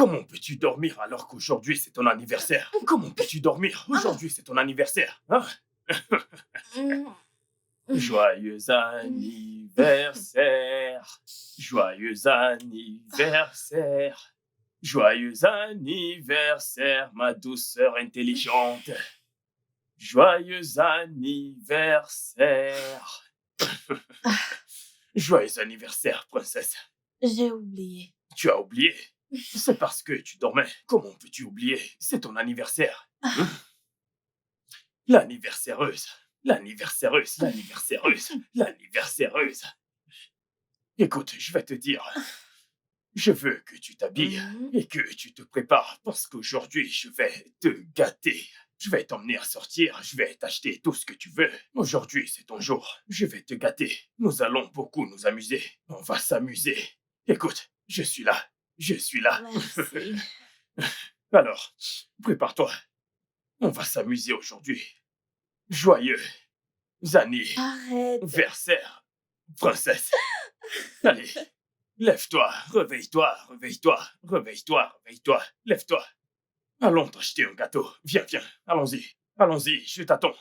Comment peux-tu dormir alors qu'aujourd'hui c'est ton anniversaire? Comment peux-tu dormir? Aujourd'hui c'est ton anniversaire. Hein? Mmh. Joyeux Mmh. anniversaire. Joyeux anniversaire. Joyeux anniversaire, ma douceur intelligente. Joyeux anniversaire. Joyeux anniversaire, princesse. J'ai oublié. Tu as oublié? C'est parce que tu dormais. Comment peux-tu oublier? C'est ton anniversaire. L'anniversaireuse. L'anniversaireuse. L'anniversaireuse. L'anniversaireuse. Écoute, je vais te dire. Je veux que tu t'habilles et que tu te prépares parce qu'aujourd'hui, je vais te gâter. Je vais t'emmener à sortir, je vais t'acheter tout ce que tu veux. Aujourd'hui, c'est ton jour. Je vais te gâter. Nous allons beaucoup nous amuser. On va s'amuser. Écoute, je suis là. Je suis là. Merci. Alors, prépare-toi. On va s'amuser aujourd'hui. Joyeux Arrête. anniversaire, princesse. Allez, lève-toi, réveille-toi, réveille-toi, réveille-toi, réveille-toi, lève-toi. Allons t'acheter un gâteau. Viens, viens, allons-y, allons-y, je t'attends.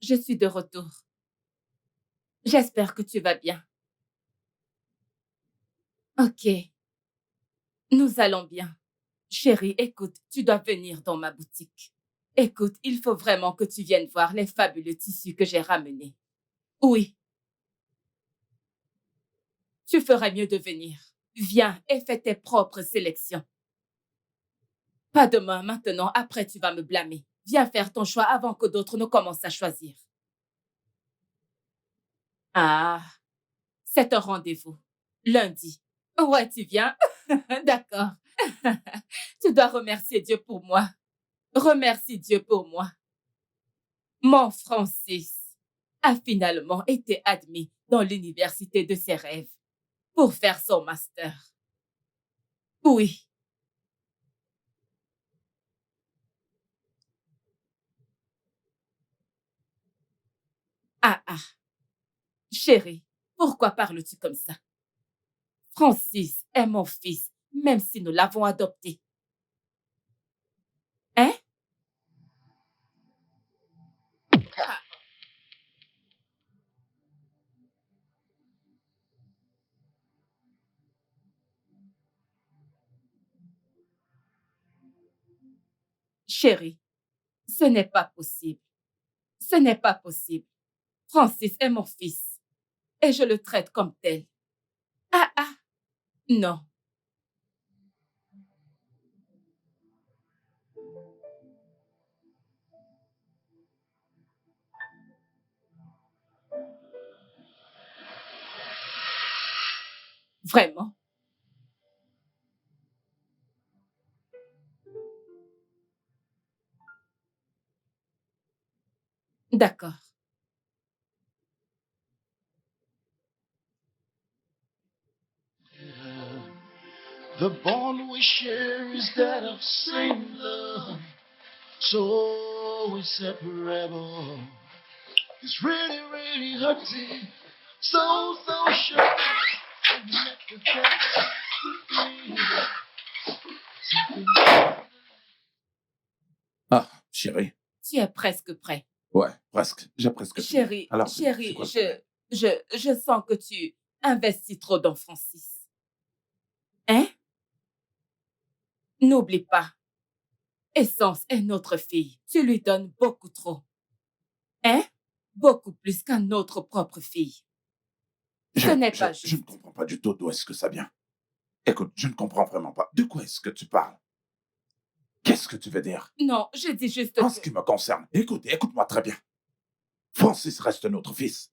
Je suis de retour. J'espère que tu vas bien. Ok, nous allons bien. Chérie, écoute, tu dois venir dans ma boutique. Écoute, il faut vraiment que tu viennes voir les fabuleux tissus que j'ai ramenés. Oui. Tu ferais mieux de venir. Viens et fais tes propres sélections. Pas demain, maintenant, après tu vas me blâmer. Viens faire ton choix avant que d'autres ne commencent à choisir. Ah, c'est un rendez-vous. Lundi. Ouais, tu viens? D'accord. Tu dois remercier Dieu pour moi. Remercie Dieu pour moi. Mon Francis a finalement été admis dans l'université de ses rêves pour faire son master. Oui. Ah. Chérie, pourquoi parles-tu comme ça? Francis est mon fils, même si nous l'avons adopté. Hein? Ah. Chérie, ce n'est pas possible. Ce n'est pas possible. Francis est mon fils et je le traite comme tel. Ah. Non. Vraiment? D'accord. The bond we share is that of same love, so inseparable. It's really, really hurting, so sure. Ah, chérie. Tu es presque prêt. Ouais, presque. J'ai presque fini. Chérie, Alors, c'est chérie, quoi le problème? je sens que tu investis trop dans Francis. Hein? N'oublie pas, Essence est notre fille. Tu lui donnes beaucoup trop. Hein? Beaucoup plus qu'à notre propre fille. Ce n'est pas Je ne juste. comprends pas du tout d'où est-ce que ça vient. Écoute, je ne comprends vraiment pas. De quoi est-ce que tu parles? Qu'est-ce que tu veux dire? Non, je dis juste En ce qui me concerne, écoute-moi très bien. Francis reste notre fils.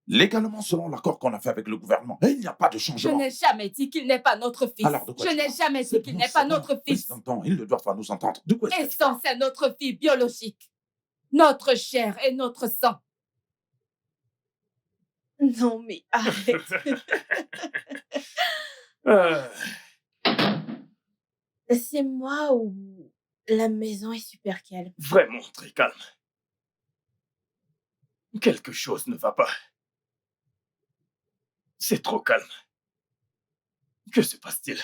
Légalement, selon l'accord qu'on a fait avec le gouvernement, il n'y a pas de Je changement. n'ai jamais dit qu'il n'est pas notre fils. Alors, de quoi Je tu n'ai parles? jamais C'est dit qu'il bon, n'est c'est pas bon. notre fils. Laisse-nous, ils ne doivent pas nous entendre. De quoi est-ce que tu parles? Essence est notre fille biologique. Notre chair et notre sang. Non, mais arrête. Euh, C'est moi ou la maison est super calme? Vraiment très calme. Quelque chose ne va pas. C'est trop calme. Que se passe-t-il?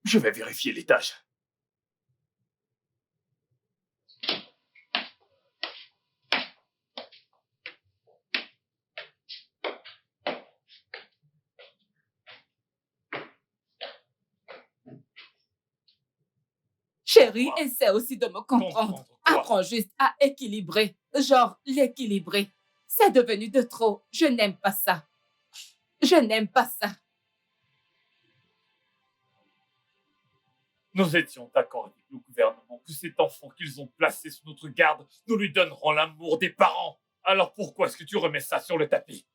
Je vais vérifier l'étage. Chérie, Quoi? essaie aussi de me comprendre. Comprendre quoi? Apprends juste à équilibrer. Genre, l'équilibrer. C'est devenu de trop. Je n'aime pas ça. Je n'aime pas ça. Nous étions d'accord avec le gouvernement que cet enfant qu'ils ont placé sous notre garde, nous lui donnerons l'amour des parents. Alors pourquoi est-ce que tu remets ça sur le tapis?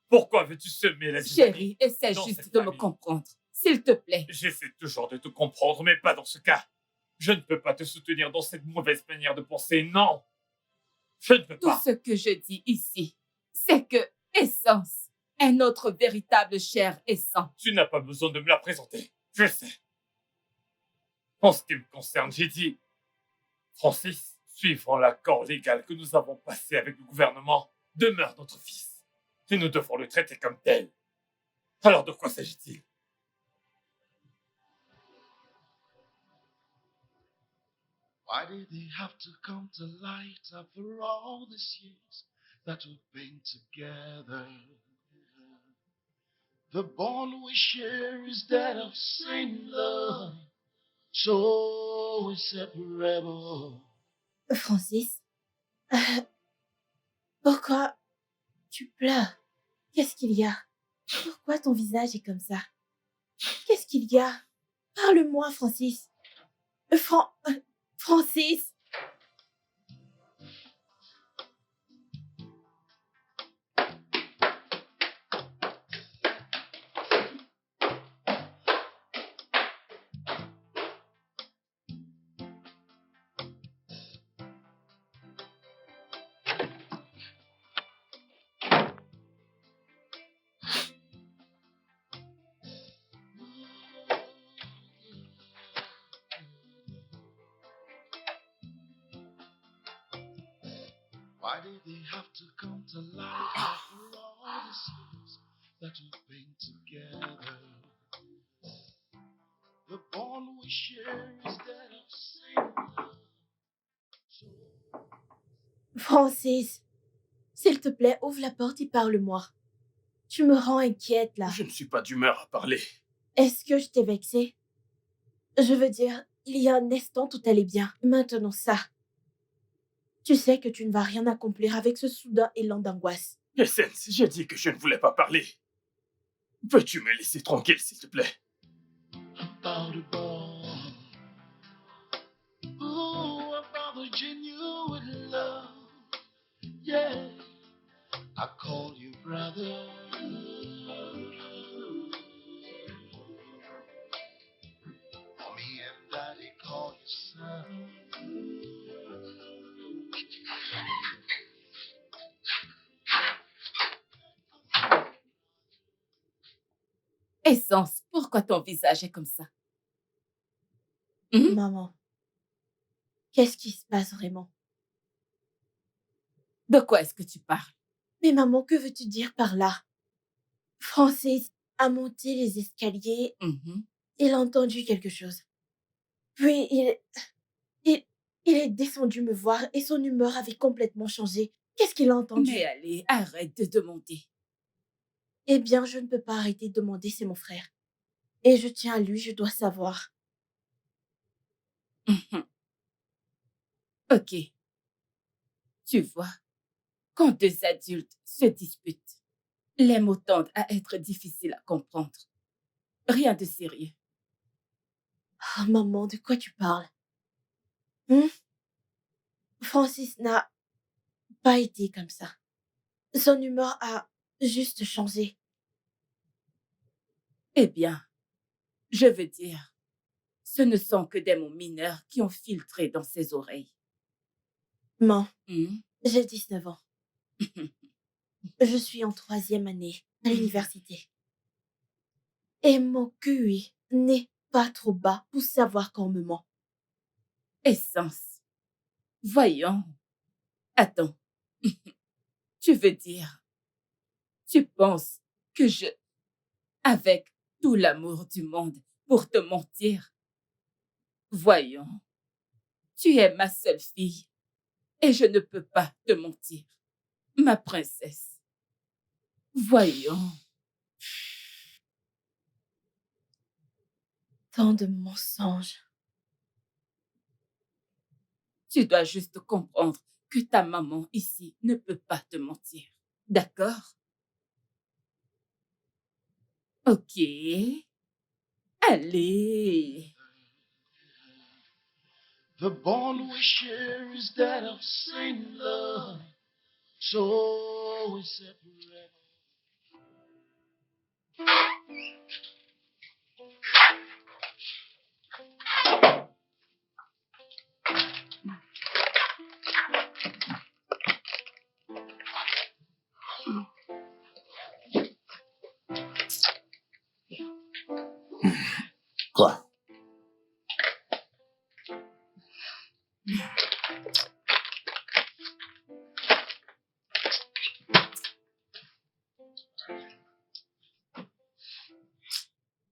Pourquoi veux-tu semer la zizanie Chérie, essaie dans juste cette de me famille? comprendre. S'il te plaît. J'essaie toujours de te comprendre, mais pas dans ce cas. Je ne peux pas te soutenir dans cette mauvaise manière de penser, non. Je ne peux Tout pas. ce que je dis ici, c'est que Essence est notre véritable chair et sang. Tu n'as pas besoin de me la présenter. Je sais. En ce qui me concerne, j'ai dit, Francis, suivant l'accord légal que nous avons passé avec le gouvernement, demeure notre fils. Et nous devons le traiter comme tel. Alors de quoi s'agit-il? Why did they have to come to light after all these years that we've been together? The bond we share is that of same love, so inseparable. Francis, pourquoi tu pleures? Qu'est-ce qu'il y a? Pourquoi ton visage est comme ça? Qu'est-ce qu'il y a? Parle-moi, Francis. Francis! Why did they have to come to light after all these years that we've been together? The bond we share is that of same love. So Francis, s'il te plaît, ouvre la porte et parle-moi. Tu me rends inquiète, là. Je ne suis pas d'humeur à parler. Est-ce que je t'ai vexée? Je veux dire, il y a un instant, tout allait bien. Maintenant, ça. Tu sais que tu ne vas rien accomplir avec ce soudain élan d'angoisse. Essence, j'ai dit que je ne voulais pas parler. Peux-tu me laisser tranquille, s'il te plaît? about a bond. Ooh, about the genuine love. Yeah, I call you brother. Mommy and daddy call you son. Essence, pourquoi ton visage est comme ça? Hmm? Maman, qu'est-ce qui se passe vraiment? De quoi est-ce que tu parles? Mais maman, que veux-tu dire par là? Francis a monté les escaliers, Mhm. il a entendu quelque chose. Puis il est descendu me voir et son humeur avait complètement changé. Qu'est-ce qu'il a entendu? Mais allez, arrête de demander. Eh bien, je ne peux pas arrêter de demander, c'est mon frère. Et je tiens à lui, je dois savoir. Mhm. Ok. Tu vois, quand deux adultes se disputent, les mots tendent à être difficiles à comprendre. Rien de sérieux. Oh, maman, de quoi tu parles? Hmm? Francis n'a pas été comme ça. Son humeur a juste changé. Eh bien, je veux dire, ce ne sont que des mots mineurs qui ont filtré dans ses oreilles. Maman, Hmm? j'ai 19 ans. Je suis en 3e année à l'université. Et mon QI n'est pas trop bas pour savoir qu'on me ment. Essence. Voyons. Attends. Tu veux dire, tu penses que avec tout l'amour du monde, pour te mentir? Voyons. Tu es ma seule fille et je ne peux pas te mentir, ma princesse. Voyons. Tant de mensonges. Tu dois juste comprendre que ta maman ici ne peut pas te mentir. D'accord? Ok. Allez. The bond we share is that of same love, so we separate. Quoi?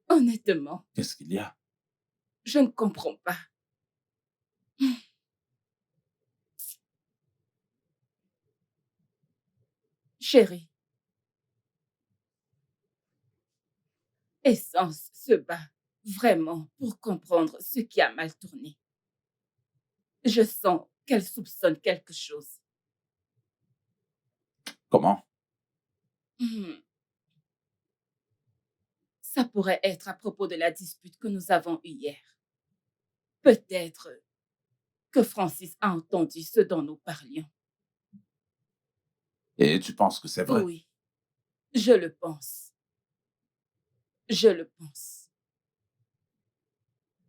Honnêtement, Qu'est-ce qu'il y a? je ne comprends pas. Chérie, Essence se bat vraiment pour comprendre ce qui a mal tourné. Je sens qu'elle soupçonne quelque chose. Comment? Hmm. Ça pourrait être à propos de la dispute que nous avons eue hier. Peut-être que Francis a entendu ce dont nous parlions. Et tu penses que c'est vrai? Oui, je le pense. Je le pense.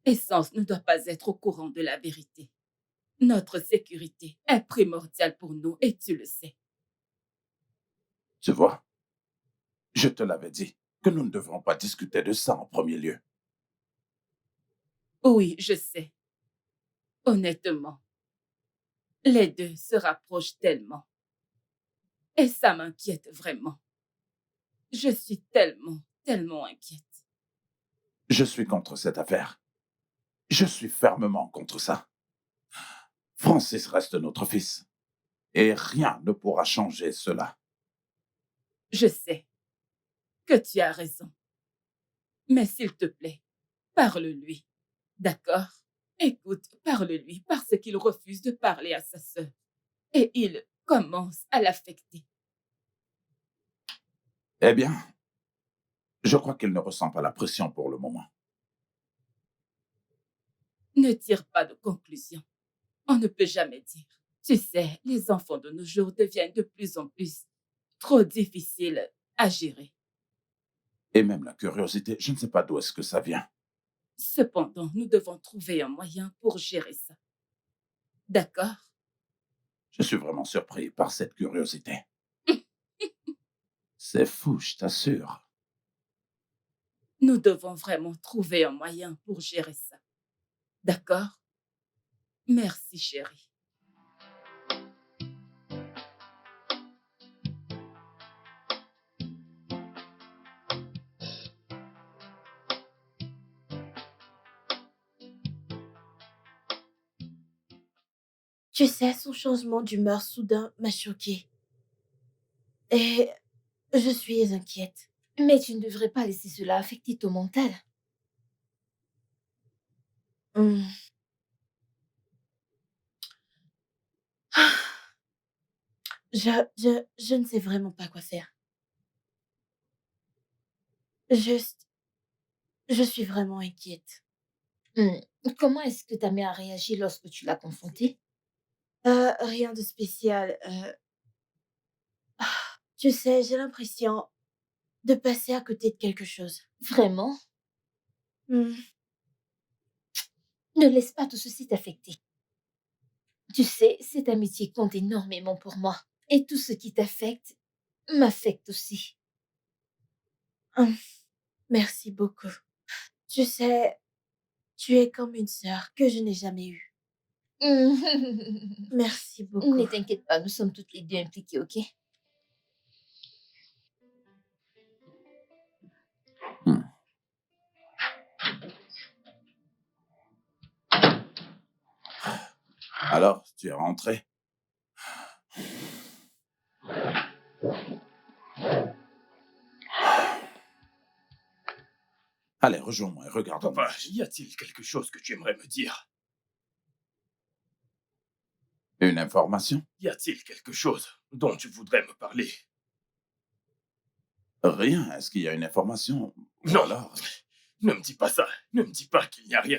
Essence ne doit pas être au courant de la vérité. Notre sécurité est primordiale pour nous et tu le sais. Tu vois? Je te l'avais dit que nous ne devrons pas discuter de ça en premier lieu. Oui, je sais. Honnêtement, les deux se rapprochent tellement. Et ça m'inquiète vraiment. Je suis tellement inquiète. Je suis contre cette affaire. Je suis fermement contre ça. Francis reste notre fils. Et rien ne pourra changer cela. Je sais que tu as raison. Mais s'il te plaît, parle-lui. D'accord? Écoute, parle-lui parce qu'il refuse de parler à sa sœur. Et il commence à l'affecter. Eh bien, je crois qu'il ne ressent pas la pression pour le moment. Ne tire pas de conclusion. On ne peut jamais dire. Tu sais, les enfants de nos jours deviennent de plus en plus trop difficiles à gérer. Et même la curiosité, je ne sais pas d'où est-ce que ça vient. Cependant, nous devons trouver un moyen pour gérer ça. D'accord? Je suis vraiment surpris par cette curiosité. C'est fou, je t'assure. Nous devons vraiment trouver un moyen pour gérer ça. D'accord? Merci, chérie. Tu sais, son changement d'humeur soudain m'a choquée. Et je suis inquiète. Mais tu ne devrais pas laisser cela affecter ton mental. Hmm. Je ne sais vraiment pas quoi faire. Juste, je suis vraiment inquiète. Comment est-ce que ta mère a réagi lorsque tu l'as confrontée? Rien de spécial. Tu sais, j'ai l'impression de passer à côté de quelque chose. Vraiment? Hmm. Ne laisse pas tout ceci t'affecter. Tu sais, cette amitié compte énormément pour moi. Et tout ce qui t'affecte m'affecte aussi. Merci beaucoup. Tu sais, tu es comme une sœur que je n'ai jamais eue. Merci beaucoup. Ne t'inquiète pas, nous sommes toutes les deux impliquées, ok? Hmm. Alors, tu es rentré? Allez, rejoins-moi et regarde-moi. Papa, y a-t-il quelque chose que tu aimerais me dire? Une information? Y a-t-il quelque chose dont tu voudrais me parler? Rien. Est-ce qu'il y a une information? Ou Non. alors... Ne me dis pas ça. Ne me dis pas qu'il n'y a rien.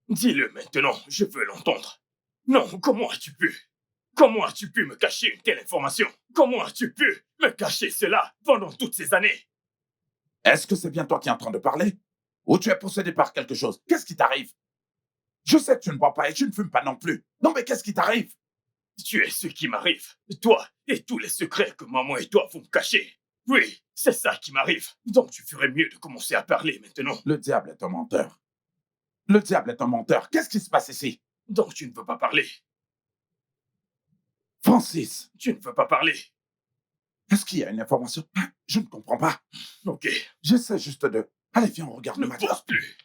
Dis-le maintenant, je veux l'entendre. Non, comment as-tu pu? Comment as-tu pu me cacher une telle information? Comment as-tu pu me cacher cela pendant toutes ces années? Est-ce que c'est bien toi qui es en train de parler? Ou tu es possédé par quelque chose? Qu'est-ce qui t'arrive? Je sais que tu ne bois pas et tu ne fumes pas non plus. Non, mais qu'est-ce qui t'arrive? Tu es ce qui m'arrive. Toi et tous les secrets que maman et toi vont me cacher. Oui, c'est ça qui m'arrive. Donc tu ferais mieux de commencer à parler maintenant. Le diable est un menteur. Le diable est un menteur. Qu'est-ce qui se passe ici? Donc tu ne veux pas parler. Francis, Tu ne veux pas parler. est-ce qu'il y a une information? Je ne comprends pas. Ok, J'essaie juste de... Allez, viens, on regarde ne le match. pose plus.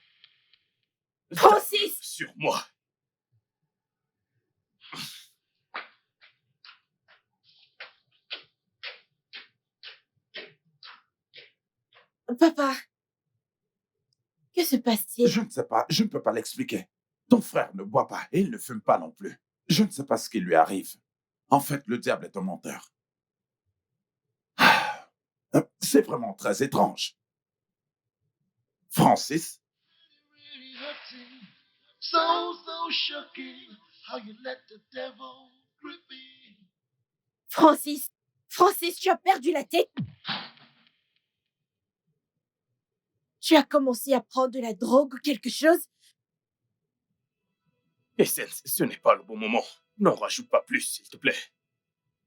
Francis! Sur moi. Papa, que se passe-t-il? Je ne sais pas, je ne peux pas l'expliquer. Ton frère ne boit pas et il ne fume pas non plus. Je ne sais pas ce qui lui arrive. En fait, le diable est un menteur. C'est vraiment très étrange. Francis, Really hurting, so shocking. How you let the devil grip me. Francis! Francis, tu as perdu la tête? Tu as commencé à prendre de la drogue ou quelque chose? Essence, ce n'est pas le bon moment. N'en rajoute pas plus, s'il te plaît.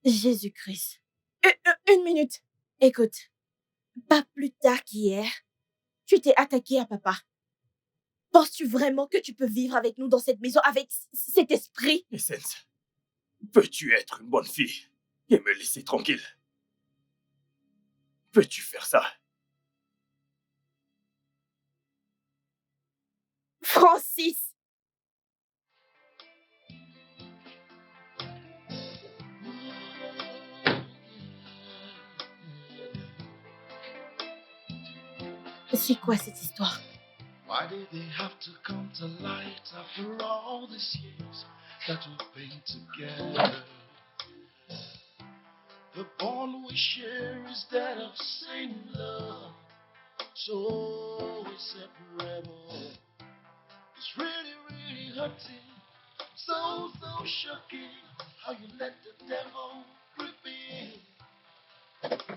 Jésus-Christ. Une minute. Écoute, pas plus tard qu'hier, tu t'es attaqué à papa. Penses-tu vraiment que tu peux vivre avec nous dans cette maison avec cet esprit? Essence, peux-tu être une bonne fille et me laisser tranquille? Peux-tu faire ça? Francis! C'est quoi cette histoire? Why did they have to come to light after all these years that we've been together? The bond we share is that of same love, so inseparable. It's really hurting, so shocking. How you let the devil grip me.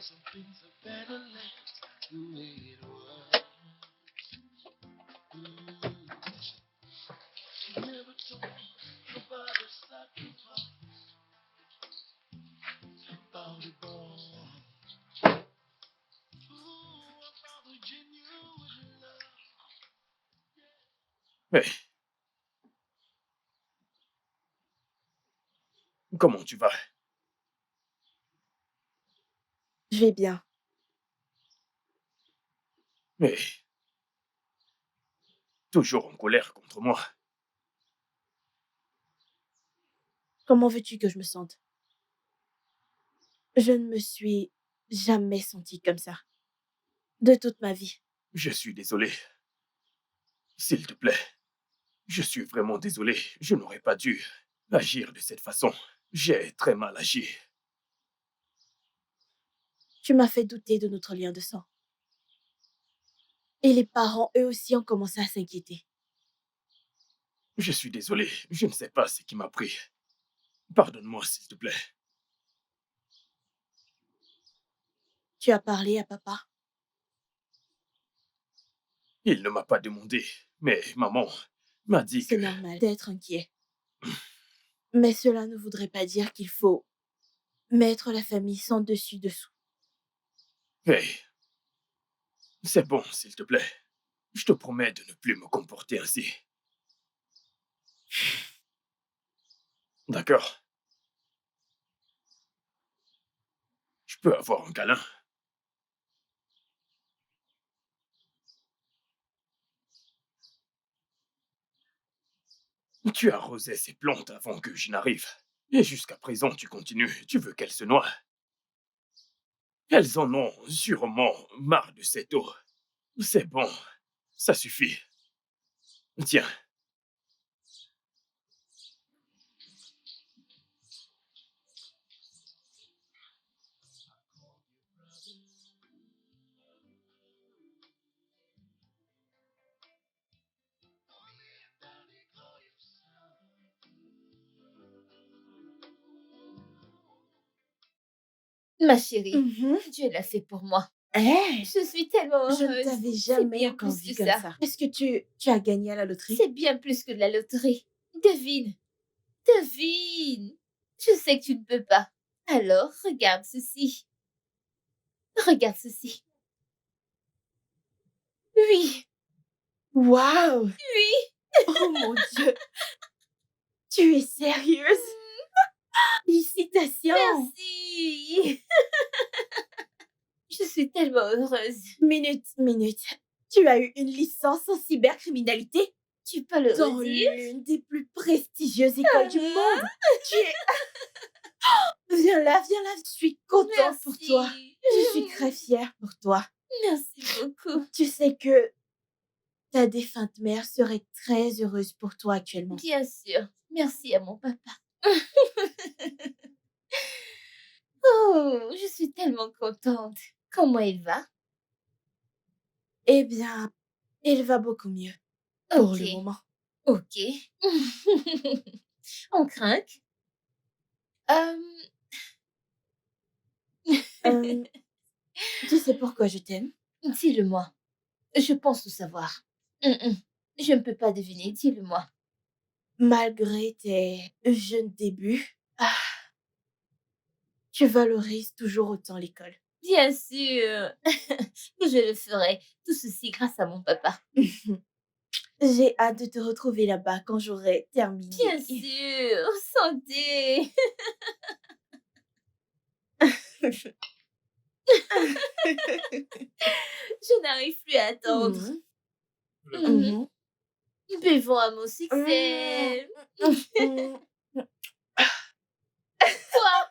Some things are better left the way it was. You never told me about the sacrifice, about the bond. Ooh, about the genuine love. Mais comment tu vas? Je vais bien. Mais toujours en colère contre moi. Comment veux-tu que je me sente? Je ne me suis jamais sentie comme ça. De toute ma vie. Je suis désolé. S'il te plaît. Je suis vraiment désolé. Je n'aurais pas dû agir de cette façon. J'ai très mal agi. Tu m'as fait douter de notre lien de sang. Et les parents, eux aussi, ont commencé à s'inquiéter. Je suis désolé. Je ne sais pas ce qui m'a pris. Pardonne-moi, s'il te plaît. Tu as parlé à papa? Il ne m'a pas demandé, mais maman m'a dit que... C'est normal d'être inquiet. Mais cela ne voudrait pas dire qu'il faut mettre la famille sans dessus-dessous. Hey, c'est bon, s'il te plaît. Je te promets de ne plus me comporter ainsi. D'accord? Je peux avoir un câlin? Tu as arrosé ces plantes avant que je n'arrive. Et jusqu'à présent, tu continues. Tu veux qu'elles se noient. Elles en ont sûrement marre de cette eau. C'est bon. Ça suffit. Tiens. Ma chérie, Mhm. Dieu l'a fait pour moi. Eh, Je suis tellement je ne heureuse. t'avais C'est jamais bien encore plus vu que comme ça. ça. Est-ce que tu as gagné à la loterie? C'est bien plus que de la loterie. Devine. Devine. Je sais que tu ne peux pas. Alors, regarde ceci. Regarde ceci. Oui, Waouh! oui. Oh mon Dieu! Tu es sérieuse? Félicitations! Merci. Je suis tellement heureuse. Minute. Tu as eu une licence en cybercriminalité Tu peux le dans redire? l'une des plus prestigieuses écoles du monde. Tu es... Viens là. Je suis contente pour toi. Merci. Je suis très fière pour toi. Merci beaucoup. Tu sais que ta défunte mère serait très heureuse pour toi actuellement. Bien sûr. Merci à mon papa. Oh, je suis tellement contente. Comment il va? Eh bien, il va beaucoup mieux pour Ok. le moment. Ok. On craque. Euh, tu sais pourquoi je t'aime? Dis-le-moi. Je pense le savoir. Je ne peux pas deviner. Dis-le-moi. Malgré tes jeunes débuts, tu valorises toujours autant l'école. Bien sûr que je le ferai. Tout ceci grâce à mon papa. J'ai hâte de te retrouver là-bas quand j'aurai terminé. Bien sûr. Santé. Je n'arrive plus à attendre. Mhm. Buvons à mon succès. Mhm. Quoi?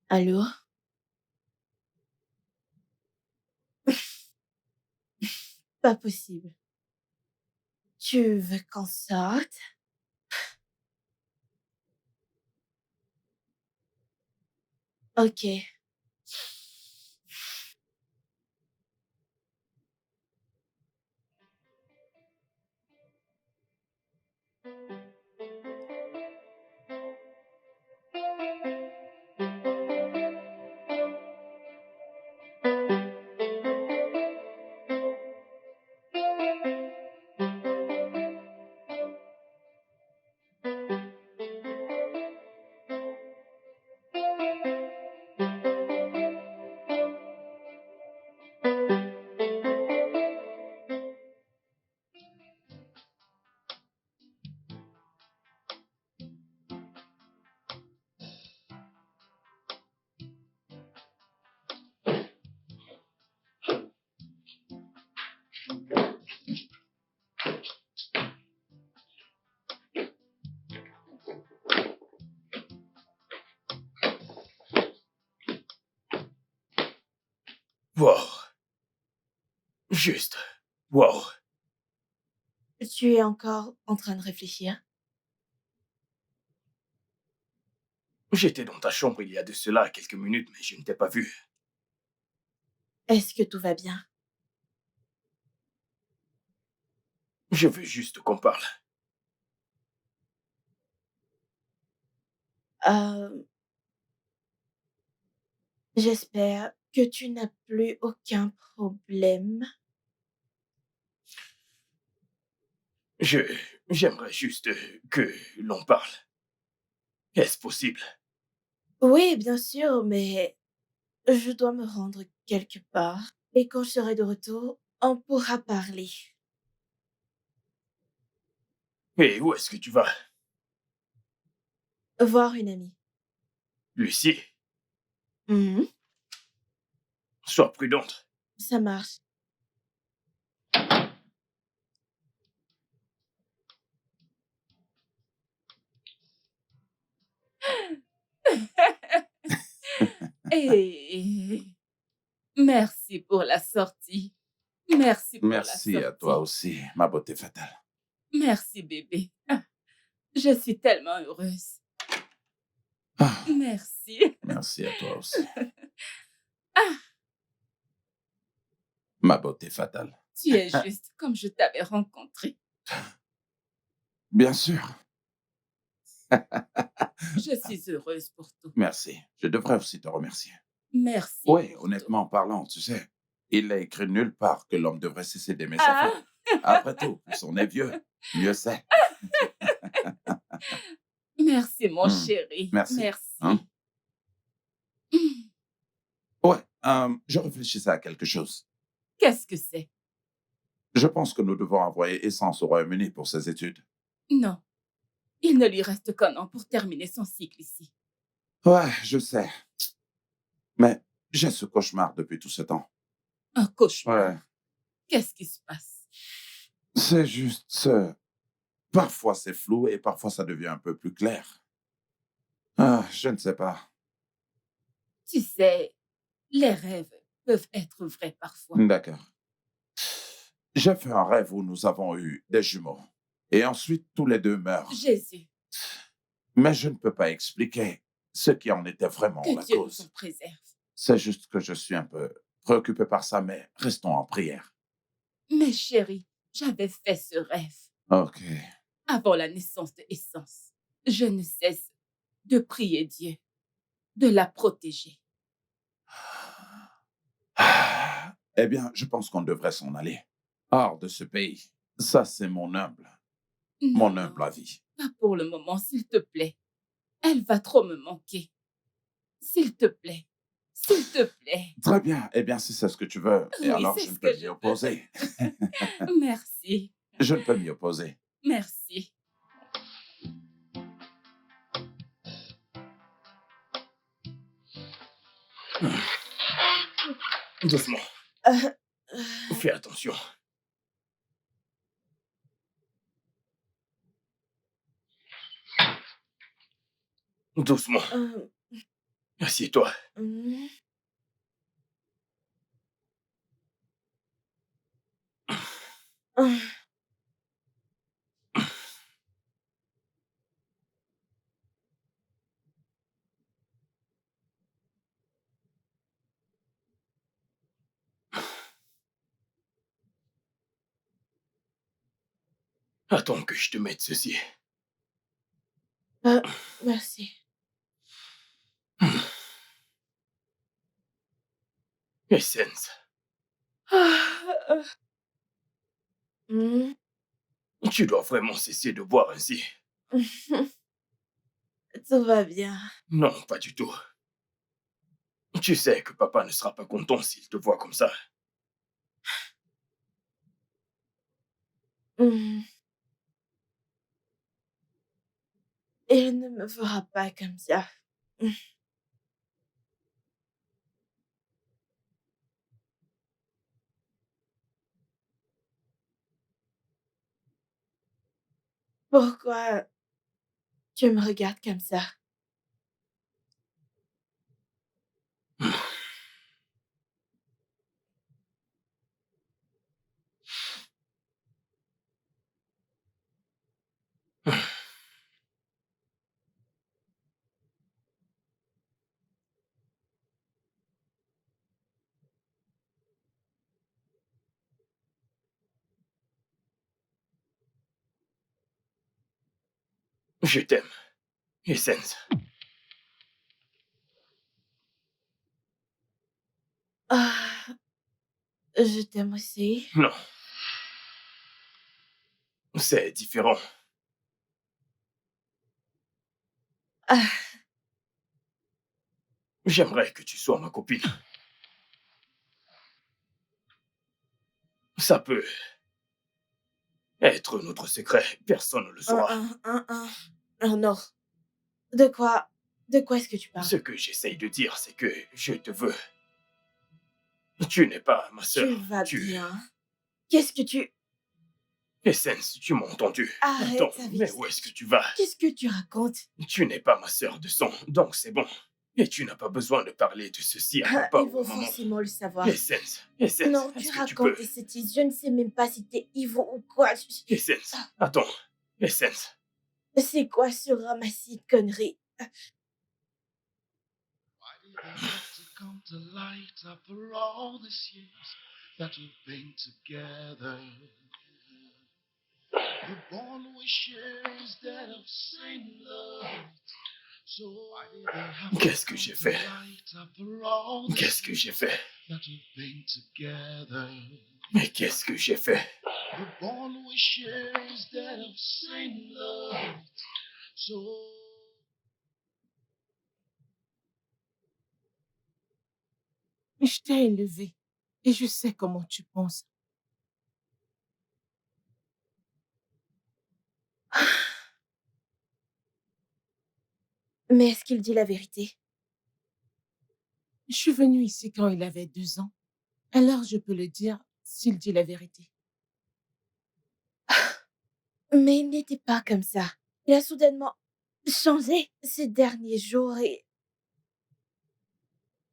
Allô? Pas possible. Tu veux qu'on sorte? Ok. Wow. Juste. Wow. Tu es encore en train de réfléchir? J'étais dans ta chambre il y a de cela quelques minutes, mais je ne t'ai pas vu. Est-ce que tout va bien? Je veux juste qu'on parle. Euh, J'espère que tu n'as plus aucun problème? J'aimerais juste que l'on parle. Est-ce possible? Oui, bien sûr, mais je dois me rendre quelque part. Et quand je serai de retour, on pourra parler. Et où est-ce que tu vas? Voir une amie. Lucie, Mhm, sois prudente. ça marche. Et merci pour la sortie. Merci pour la Merci à toi sortie. aussi, ma beauté fatale. Merci, bébé. Ah, je suis tellement heureuse. Ah, Merci. merci à toi aussi, Ah, ma beauté fatale. tu es juste comme je t'avais rencontré. Bien sûr. Je suis heureuse pour tout. Merci. Je devrais aussi te remercier. Merci Oui, pour honnêtement parlant, tu sais, il est écrit nulle part que l'homme devrait cesser d'aimer tout. sa Ah, femme. Après tout, plus on est vieux, mieux c'est. merci, mon Hmm, chéri. merci. Merci. Hein? Hmm, Ouais, je réfléchissais à quelque chose. qu'est-ce que c'est? Je pense que nous devons envoyer Essence au Royaume-Uni pour ses études. Non, il ne lui reste qu'un an pour terminer son cycle ici. Ouais, je sais. Mais j'ai ce cauchemar depuis tout ce temps. Un cauchemar. Ouais, Qu'est-ce qui se passe? c'est juste ce... Parfois c'est flou et parfois ça devient un peu plus clair. Ah, je ne sais pas. Tu sais, les rêves peuvent être vrais parfois. D'accord. J'ai fait un rêve où nous avons eu des jumeaux. Et ensuite, tous les deux meurent. Jésus, Mais je ne peux pas expliquer ce qui en était vraiment que la Dieu nous en cause. préserve. C'est juste que je suis un peu préoccupé par ça, mais restons en prière. Mais chérie, j'avais fait ce rêve Ok. avant la naissance de Essence. Je ne cesse de prier Dieu, de la protéger. Ah, eh bien, je pense qu'on devrait s'en aller. Hors de ce pays. Ça, c'est mon Non, humble avis. pas pour le moment, s'il te plaît. Elle va trop me manquer. S'il te plaît, s'il te plaît. Très bien. Eh bien, si c'est ce que tu veux, et Oui, alors c'est je ne ce peux que m'y je veux. opposer. Merci, Je ne peux m'y opposer. merci. Doucement. Euh, euh, Fais attention. Doucement. euh, Assieds-toi. hmm, euh, Attends que je te mette ceci. merci. Essence, Ah, hmm, tu dois vraiment cesser de boire ainsi. tout va bien. Non, pas du tout. Tu sais que papa ne sera pas content s'il te voit comme ça. Hmm, il ne me fera pas comme ça. Hmm, pourquoi tu me regardes comme ça? Je t'aime, Essence. Ah, je t'aime aussi. Non, c'est différent. Ah, J'aimerais que tu sois ma copine. Ça peut être notre secret. Personne ne le saura. non. De quoi est-ce que tu parles? Ce que j'essaye de dire, c'est que je te veux. Tu n'es pas ma sœur. Tu vas Tu... bien. Qu'est-ce que tu... Essence, tu m'as entendu. Arrête Attends, avec mais ça. où est-ce que tu vas? Qu'est-ce que tu racontes? Tu n'es pas ma sœur de sang, donc c'est bon. Et tu n'as pas besoin de parler de ceci à Ah, papa il ou faut à maman. forcément le savoir. Essence, Non, est-ce tu que tu racontes peux? des sottises. Je ne sais même pas si t'es Ivo ou quoi. Essence, attends. Essence, C'est quoi ce ramassis de conneries? Why did they have to come to light after all these years that we've been together? The bond we share is that of same love. So why did they have to qu'est-ce que come j'ai to fait? light after all these Qu'est-ce que j'ai fait? that we've been together? Mais qu'est-ce que j'ai fait? The bond we share is that of same love. So Je t'ai élevé et je sais comment tu penses. Mais est-ce qu'il dit la vérité? Je suis venue ici quand il avait 2 ans. Alors je peux le dire s'il dit la vérité. Mais il n'était pas comme ça. Il a soudainement changé ces derniers jours et...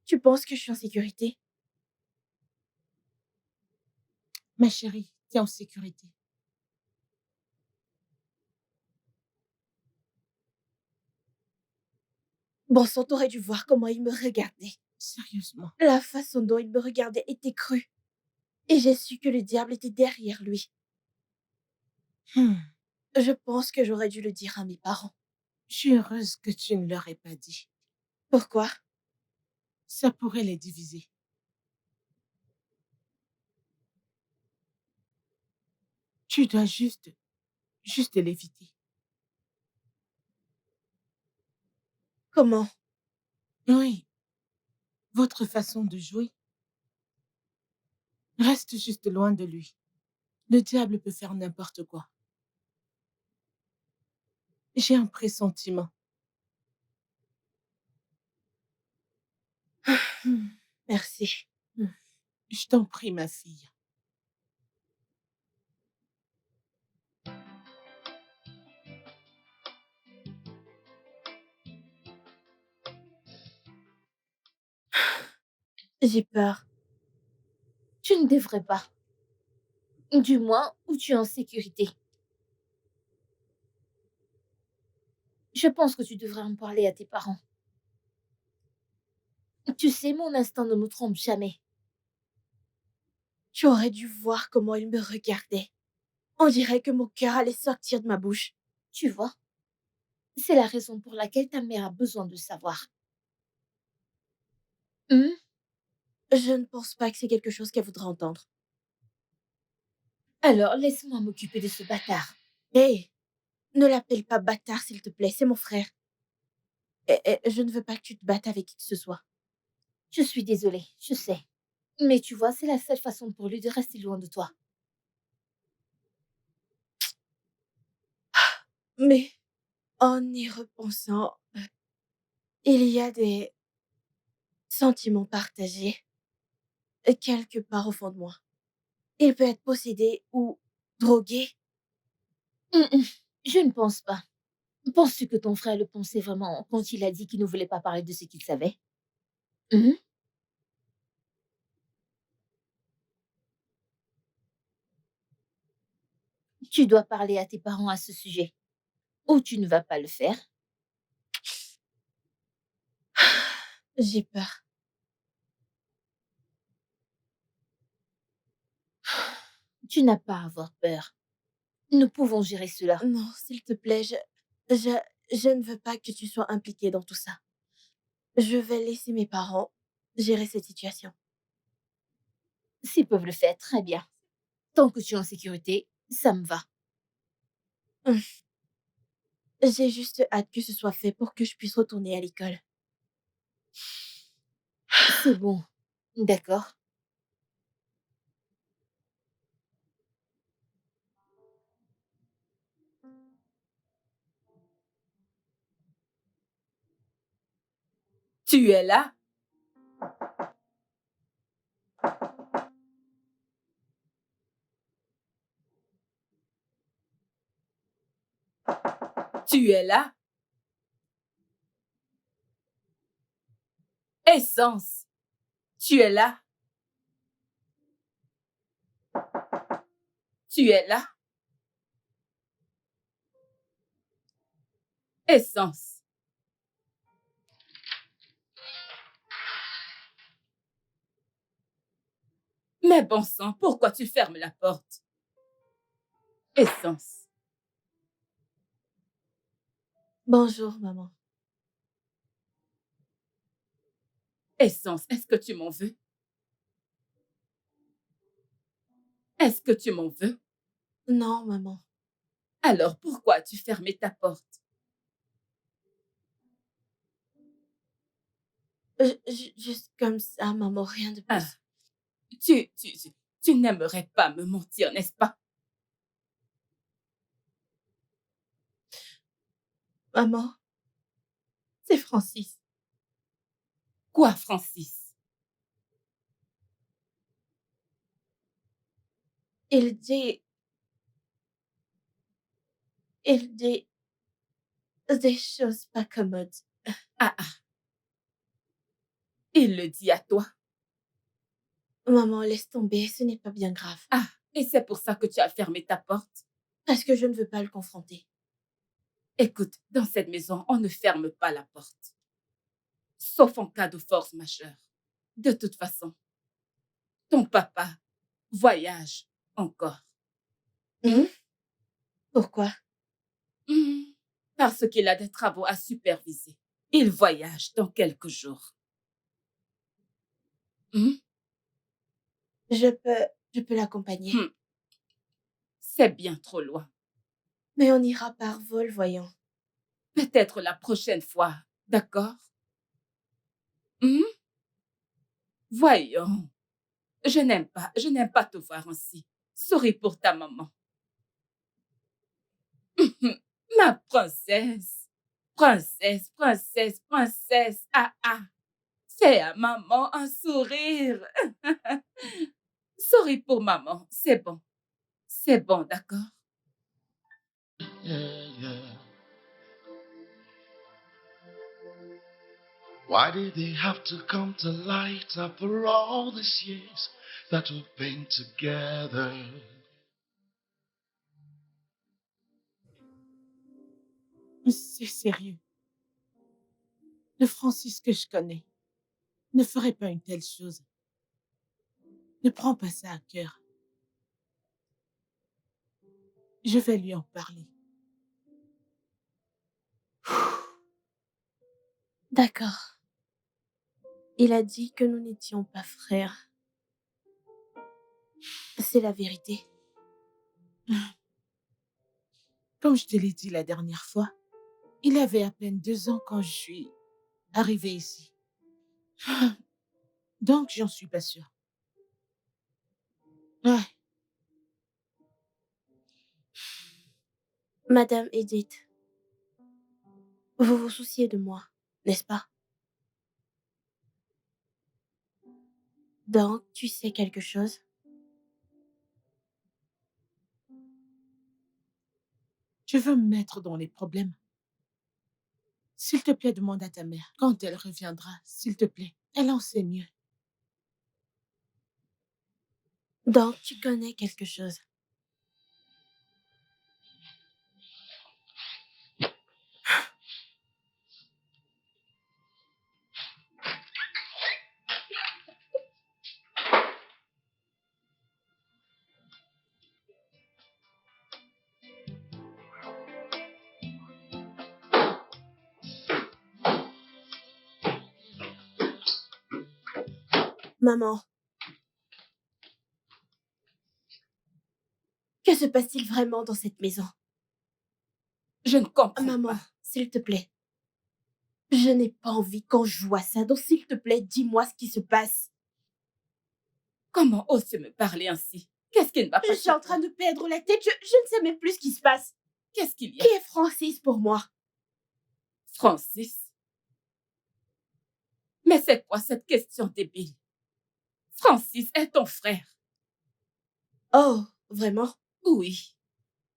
Tu penses que je suis en sécurité? Ma chérie, t'es en sécurité. Bon sang, t'aurais dû voir comment il me regardait. Sérieusement. La façon dont il me regardait était crue. Et j'ai su que le diable était derrière lui. Hmm. Je pense que j'aurais dû le dire à mes parents. Je suis heureuse que tu ne leur aies pas dit. Pourquoi? Ça pourrait les diviser. Tu dois juste l'éviter. Comment? Oui, votre façon de jouer. Reste juste loin de lui. Le diable peut faire n'importe quoi. J'ai un pressentiment. Merci. Je t'en prie, ma fille. J'ai peur. Tu ne devrais pas. Du moins, où tu es en sécurité. Je pense que tu devrais en parler à tes parents. Tu sais, mon instinct ne me trompe jamais. Tu aurais dû voir comment il me regardait. On dirait que mon cœur allait sortir de ma bouche. Tu vois, c'est la raison pour laquelle ta mère a besoin de savoir. Hmm? Je ne pense pas que c'est quelque chose qu'elle voudrait entendre. Alors, laisse-moi m'occuper de ce bâtard. Hé, ne l'appelle pas bâtard, s'il te plaît, c'est mon frère. Et je ne veux pas que tu te battes avec qui que ce soit. Je suis désolée, je sais. Mais tu vois, c'est la seule façon pour lui de rester loin de toi. Mais en y repensant, il y a des sentiments partagés quelque part au fond de moi. Il peut être possédé ou drogué. Je ne pense pas. Penses-tu que ton frère le pensait vraiment quand il a dit qu'il ne voulait pas parler de ce qu'il savait? Hmm? Tu dois parler à tes parents à ce sujet. Ou tu ne vas pas le faire. J'ai peur. Tu n'as pas à avoir peur. Nous pouvons gérer cela. Non, s'il te plaît, je ne veux pas que tu sois impliqué dans tout ça. Je vais laisser mes parents gérer cette situation. S'ils peuvent le faire, très bien. Tant que tu es en sécurité, ça me va. Hum, J'ai juste hâte que ce soit fait pour que je puisse retourner à l'école. C'est bon. D'accord. Tu es là? Tu es là? Essence, tu es là? Tu es là? Essence. Mais bon sang, pourquoi tu fermes la porte? Essence. Bonjour, maman. Essence, est-ce que tu m'en veux? Est-ce que tu m'en veux? Non, maman. Alors pourquoi as-tu fermé ta porte? Juste comme ça, maman, rien de Ah, plus. tu n'aimerais pas me mentir, n'est-ce pas? Maman, c'est Francis. Quoi, Francis? Il dit... Il dit des choses pas commodes. Ah, il le dit à toi. Maman, laisse tomber, ce n'est pas bien grave. Ah, et c'est pour ça que tu as fermé ta porte? Parce que je ne veux pas le confronter. Écoute, dans cette maison, on ne ferme pas la porte. Sauf en cas de force majeure. De toute façon, ton papa voyage encore. Hum? Pourquoi? Parce qu'il a des travaux à superviser. Il voyage dans quelques jours. Je peux l'accompagner. C'est bien trop loin. Mais on ira par vol, voyons. Peut-être la prochaine fois, d'accord? Voyons. Je n'aime pas te voir ainsi. Souris pour ta maman. Ma princesse. Princesse, princesse, princesse. Ah, ah. Fais à maman un sourire. Souris pour maman. C'est bon. C'est bon, d'accord? Yeah, yeah. Why did they have to come to light after all these years that we've been together? C'est sérieux. Le Francis que je connais ne ferait pas une telle chose. Ne prends pas ça à cœur. Je vais lui en parler. D'accord. Il a dit que nous n'étions pas frères. C'est la vérité. Comme je te l'ai dit la dernière fois, il avait à peine 2 ans quand je suis arrivée ici. Donc, j'en suis pas sûre. Ouais, Madame Edith, vous vous souciez de moi, n'est-ce pas? Donc, tu sais quelque chose? je veux me mettre dans les problèmes. S'il te plaît, demande à ta mère quand elle reviendra, s'il te plaît. Elle en sait mieux. Donc, tu connais quelque chose. Maman, Que se passe-t-il vraiment dans cette maison? Je ne comprends Maman, pas. s'il te plaît. Je n'ai pas envie quand je vois ça, donc s'il te plaît, dis-moi ce qui se passe. Comment oses-tu me parler ainsi? Qu'est-ce qui ne va pas Je chez suis en toi? train de perdre la tête, je ne sais même plus ce qui se passe. Qu'est-ce qu'il y a? Qui est Francis pour moi? Francis? Mais c'est quoi cette question débile? Francis est ton frère. Oh, vraiment? Oui.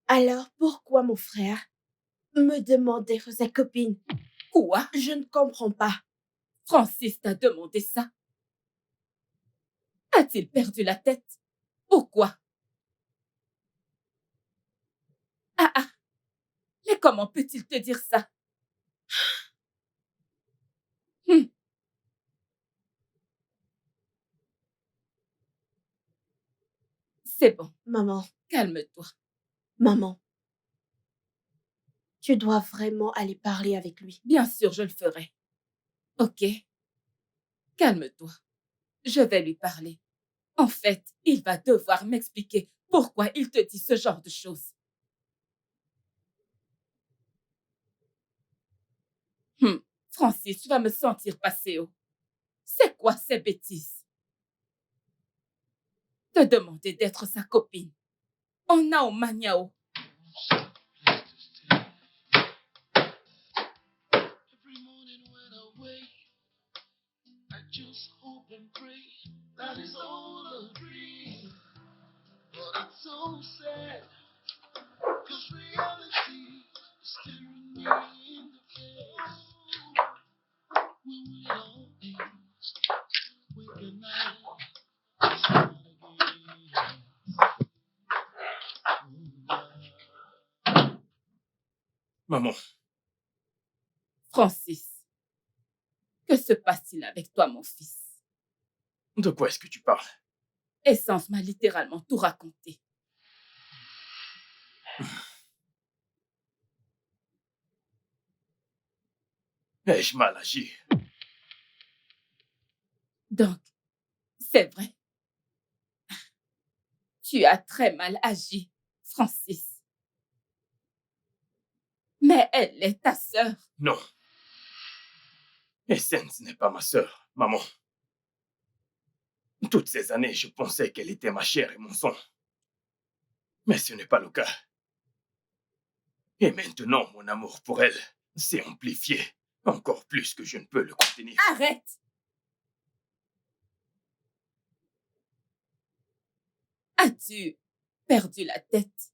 Alors pourquoi mon frère me demande d'être sa copine? Quoi? Je ne comprends pas. Francis t'a demandé ça? A-t-il perdu la tête? Pourquoi? Ah ah! Mais comment peut-il te dire ça? Hum, C'est bon, Maman, calme-toi. maman, tu dois vraiment aller parler avec lui. Bien sûr, je le ferai. Ok? Calme-toi. Je vais lui parler. En fait, il va devoir m'expliquer pourquoi il te dit ce genre de choses. Francis, tu vas me sentir passer haut. C'est quoi ces bêtises? Te demander d'être sa copine. On a au maniao. Every morning when I wake, I just hope and pray that it's all a dream. But it's so sad, cause reality is staring me in the face. When will it all end? When can I start again? Maman, Francis, que se passe-t-il avec toi, mon fils? de quoi est-ce que tu parles? Essence m'a littéralement tout raconté. Ai-je mal agi? Donc, c'est vrai. Tu as très mal agi, Francis. Mais elle est ta sœur. Non. Essence n'est pas ma sœur, maman. Toutes ces années, je pensais qu'elle était ma chair et mon sang. Mais ce n'est pas le cas. Et maintenant, mon amour pour elle s'est amplifié, encore plus que je ne peux le contenir. Arrête! As-tu perdu la tête?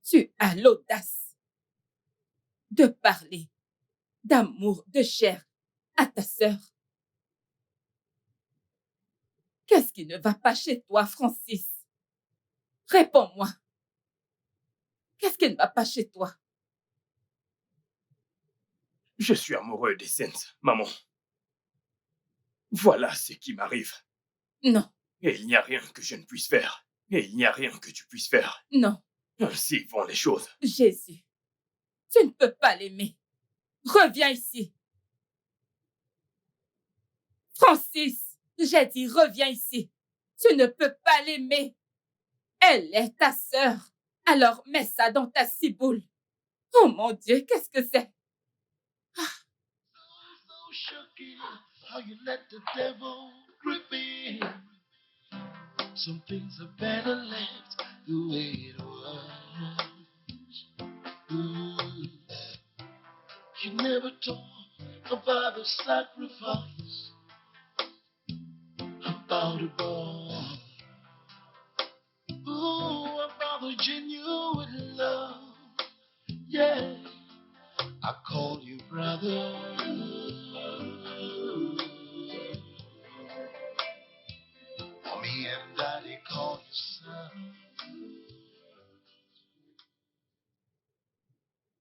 Tu as l'audace de parler d'amour, de chair à ta sœur. Qu'est-ce qui ne va pas chez toi, Francis? Réponds-moi. Qu'est-ce qui ne va pas chez toi? Je suis amoureux d'Essence, maman. Voilà ce qui m'arrive. Non, Et il n'y a rien que je ne puisse faire. Et il n'y a rien que tu puisses faire. non, Ainsi vont les choses. Jésus, tu ne peux pas l'aimer. Reviens ici. Francis, j'ai dit reviens ici. Tu ne peux pas l'aimer. Elle est ta sœur. Alors mets ça dans ta ciboule. Oh mon Dieu, qu'est-ce que c'est? So shocking how you let the devil grip in. Some things are better left the way it was. Ooh. You never talk about the sacrifice, about the bond. Ooh, about the genuine love. Yeah, I call you brother. Me and daddy call you son.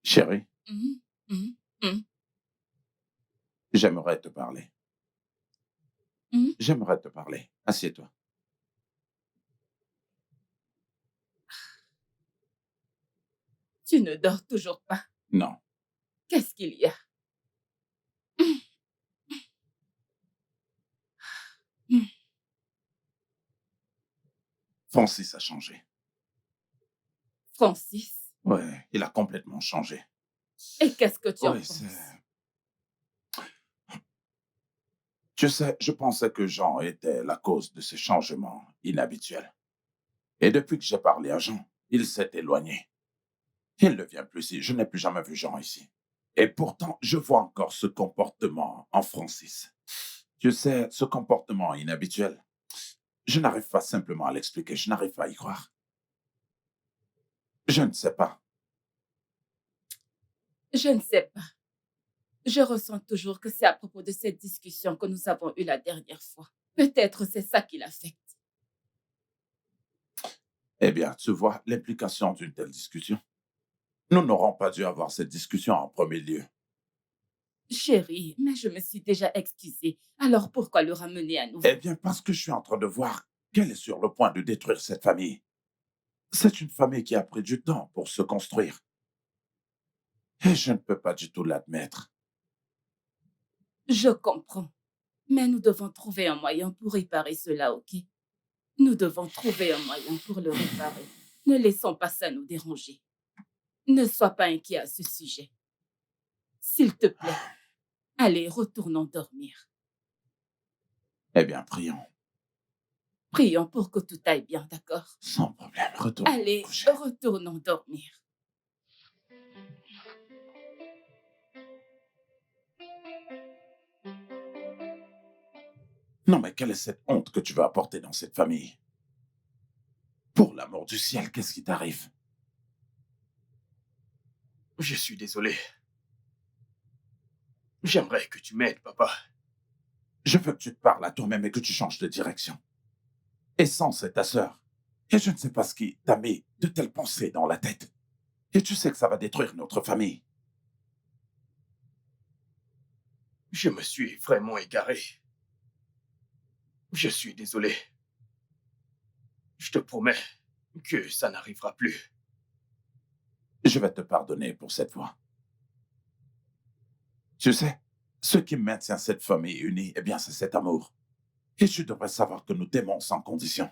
Chérie, Hum, hum, hum, j'aimerais te parler. hum. J'aimerais te parler. Assieds-toi. Tu ne dors toujours pas. Non. Qu'est-ce qu'il y a? Francis a changé. Francis, Ouais, il a complètement changé. et qu'est-ce que tu en Oui, penses? Tu sais, je pensais que Jean était la cause de ce changement inhabituel. Et depuis que j'ai parlé à Jean, il s'est éloigné. Il ne vient plus ici. Je n'ai plus jamais vu Jean ici. Et pourtant, je vois encore ce comportement en Francis. Tu sais, ce comportement inhabituel, je n'arrive pas simplement à l'expliquer. Je n'arrive pas à y croire. Je ne sais pas. Je ne sais pas. Je ressens toujours que c'est à propos de cette discussion que nous avons eue la dernière fois. Peut-être c'est ça qui l'affecte. Eh bien, tu vois l'implication d'une telle discussion. Nous n'aurons pas dû avoir cette discussion en premier lieu. Chérie, mais je me suis déjà excusée. Alors pourquoi le ramener à nouveau? Eh bien, parce que je suis en train de voir qu'elle est sur le point de détruire cette famille. C'est une famille qui a pris du temps pour se construire. Et je ne peux pas du tout l'admettre. Je comprends. Mais nous devons trouver un moyen pour réparer cela, ok? Nous devons trouver un moyen pour le réparer. Ne laissons pas ça nous déranger. Ne sois pas inquiet à ce sujet. S'il te plaît, allez, retournons dormir. Eh bien, prions. Prions pour que tout aille bien, d'accord? Sans problème, retournons nous Allez, coucher. retournons dormir. Non, mais quelle est cette honte que tu vas apporter dans cette famille? Pour l'amour du ciel, qu'est-ce qui t'arrive? Je suis désolé. J'aimerais que tu m'aides, papa. Je veux que tu te parles à toi-même et que tu changes de direction. Essence c'est ta sœur. Et je ne sais pas ce qui t'a mis de telles pensées dans la tête. Et tu sais que ça va détruire notre famille. Je me suis vraiment égaré. Je suis désolé. Je te promets que ça n'arrivera plus. Je vais te pardonner pour cette fois. Tu sais, ce qui maintient cette famille unie, eh bien, c'est cet amour. Et tu devrais savoir que nous t'aimons sans condition.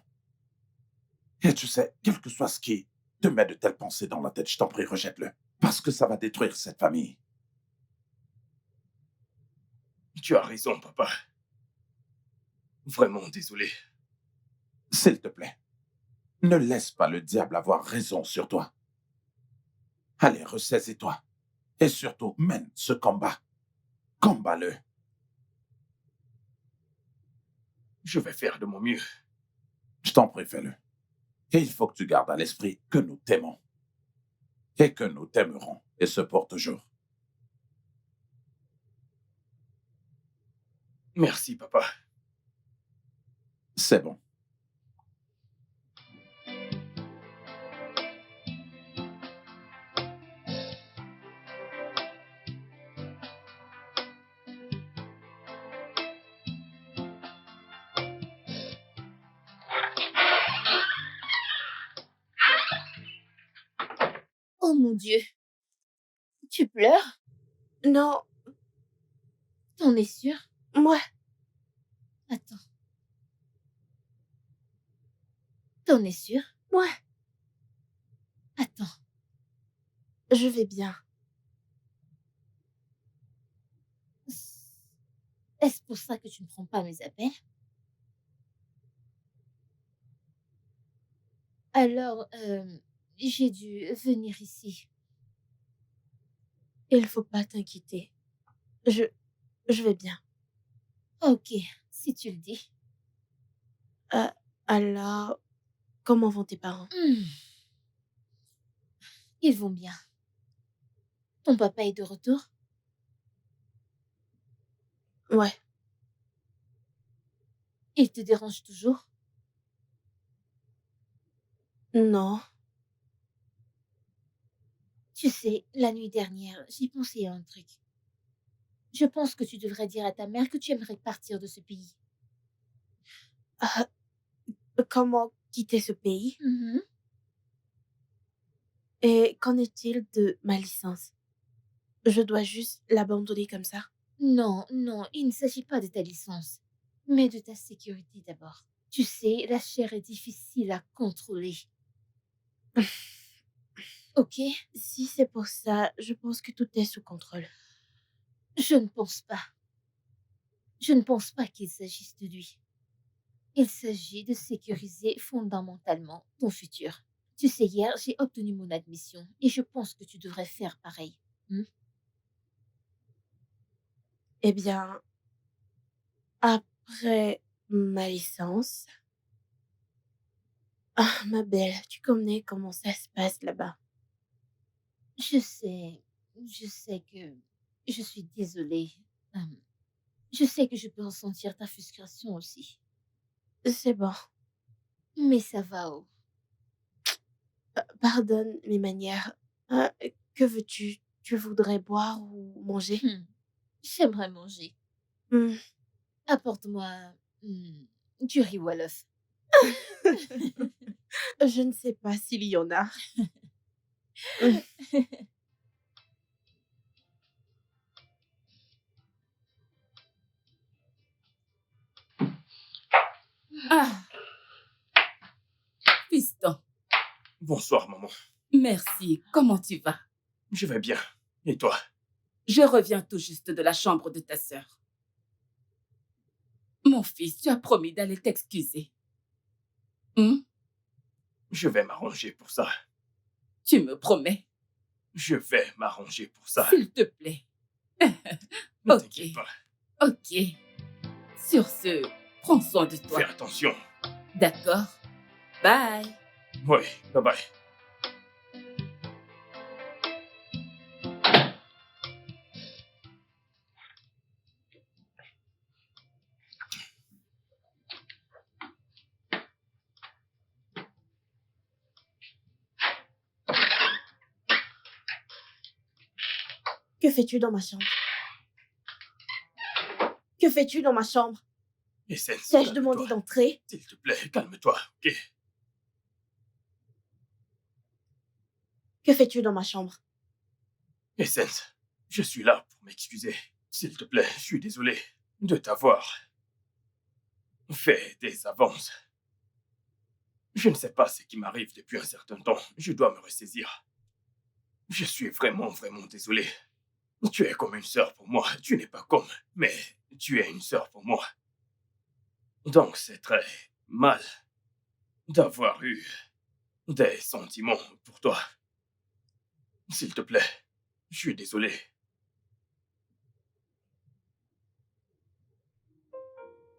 Et tu sais, quel que soit ce qui te met de telles pensées dans la tête, je t'en prie, rejette-le. Parce que ça va détruire cette famille. Tu as raison, papa. Vraiment désolé. S'il te plaît, ne laisse pas le diable avoir raison sur toi. Allez, ressaisis-toi. Et surtout, mène ce combat. Combat-le. Je vais faire de mon mieux. Je t'en prie, fais-le. Et il faut que tu gardes à l'esprit que nous t'aimons. Et que nous t'aimerons. Et ce pour toujours. Merci, papa. C'est bon. Oh mon Dieu. Tu pleures? Non, T'en es sûr? moi, Attends. T'en es sûr? moi, Attends. je vais bien. Est-ce pour ça que tu ne prends pas mes appels? Alors, j'ai dû venir ici. Il faut pas t'inquiéter. Je, je vais bien. Ok, si tu le dis. Alors, comment vont tes parents? Ils vont bien. Ton papa est de retour? Ouais, Il te dérange toujours? non. Tu sais, la nuit dernière, j'ai pensé à un truc. Je pense que tu devrais dire à ta mère que tu aimerais partir de ce pays. Ah, comment quitter ce pays? Mhm. Et qu'en est-il de ma licence? Je dois juste l'abandonner comme ça? Non, non, il ne s'agit pas de ta licence, mais de ta sécurité d'abord. Tu sais, la chair est difficile à contrôler. Ok? Si c'est pour ça, je pense que tout est sous contrôle. Je ne pense pas. Je ne pense pas qu'il s'agisse de lui. Il s'agit de sécuriser fondamentalement ton futur. Tu sais, hier, j'ai obtenu mon admission et je pense que tu devrais faire pareil. Eh bien, après ma licence... Ah, ma belle, tu connais comment ça se passe là-bas. Je sais que je suis désolée. Je sais que je peux ressentir ta frustration aussi. C'est bon. Mais ça va, oh. Pardonne mes manières. Ah, que veux-tu? Tu voudrais boire ou manger? J'aimerais manger. Hmm. Apporte-moi du riz Wolof. Je ne sais pas s'il y en a. Hmm. Ah, fiston, Bonsoir, maman. merci. Comment tu vas? Je vais bien. Et toi? Je reviens tout juste de la chambre de ta sœur. Mon fils, tu as promis d'aller t'excuser. Je vais m'arranger pour ça. Tu me promets? Je vais m'arranger pour ça. S'il te plaît. Ne Ok. t'inquiète pas. Ok. Sur ce, prends soin de toi. Fais attention. D'accord? Bye. Oui, bye bye. Que fais-tu dans ma chambre? Que fais-tu dans ma chambre? Essence, T'ai-je demandé calme-toi. d'entrer? S'il te plaît, calme-toi, ok? Que fais-tu dans ma chambre? Essence, je suis là pour m'excuser. S'il te plaît, je suis désolé de t'avoir fait des avances. Je ne sais pas ce qui m'arrive depuis un certain temps. Je dois me ressaisir. Je suis vraiment, vraiment désolé. Tu es comme une sœur pour moi. Tu n'es pas comme, mais tu es une sœur pour moi. Donc c'est très mal d'avoir eu des sentiments pour toi. S'il te plaît, je suis désolé.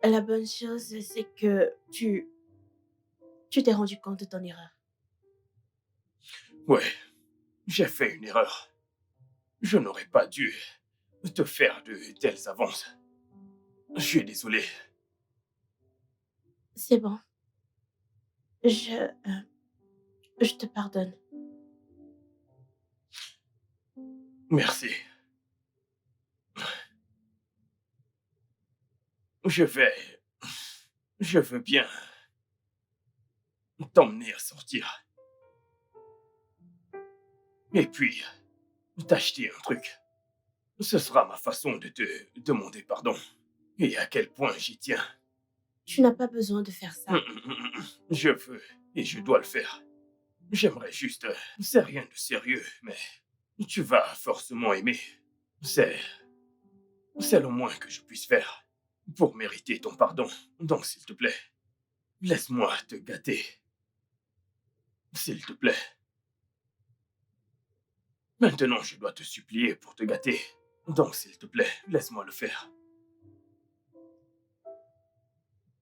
La bonne chose, c'est que tu t'es rendu compte de ton erreur. Ouais, j'ai fait une erreur. Je n'aurais pas dû te faire de telles avances. Je suis désolé. C'est bon. Je te pardonne. Merci. Je veux bien t'emmener à sortir. Et puis, t'acheter un truc. Ce sera ma façon de te demander pardon. Et à quel point j'y tiens. Tu n'as pas besoin de faire ça. Je veux et je dois le faire. J'aimerais juste... C'est rien de sérieux, mais tu vas forcément aimer. C'est le moins que je puisse faire pour mériter ton pardon. Donc, s'il te plaît, laisse-moi te gâter. S'il te plaît. Maintenant, je dois te supplier pour te gâter. Donc, s'il te plaît, laisse-moi le faire.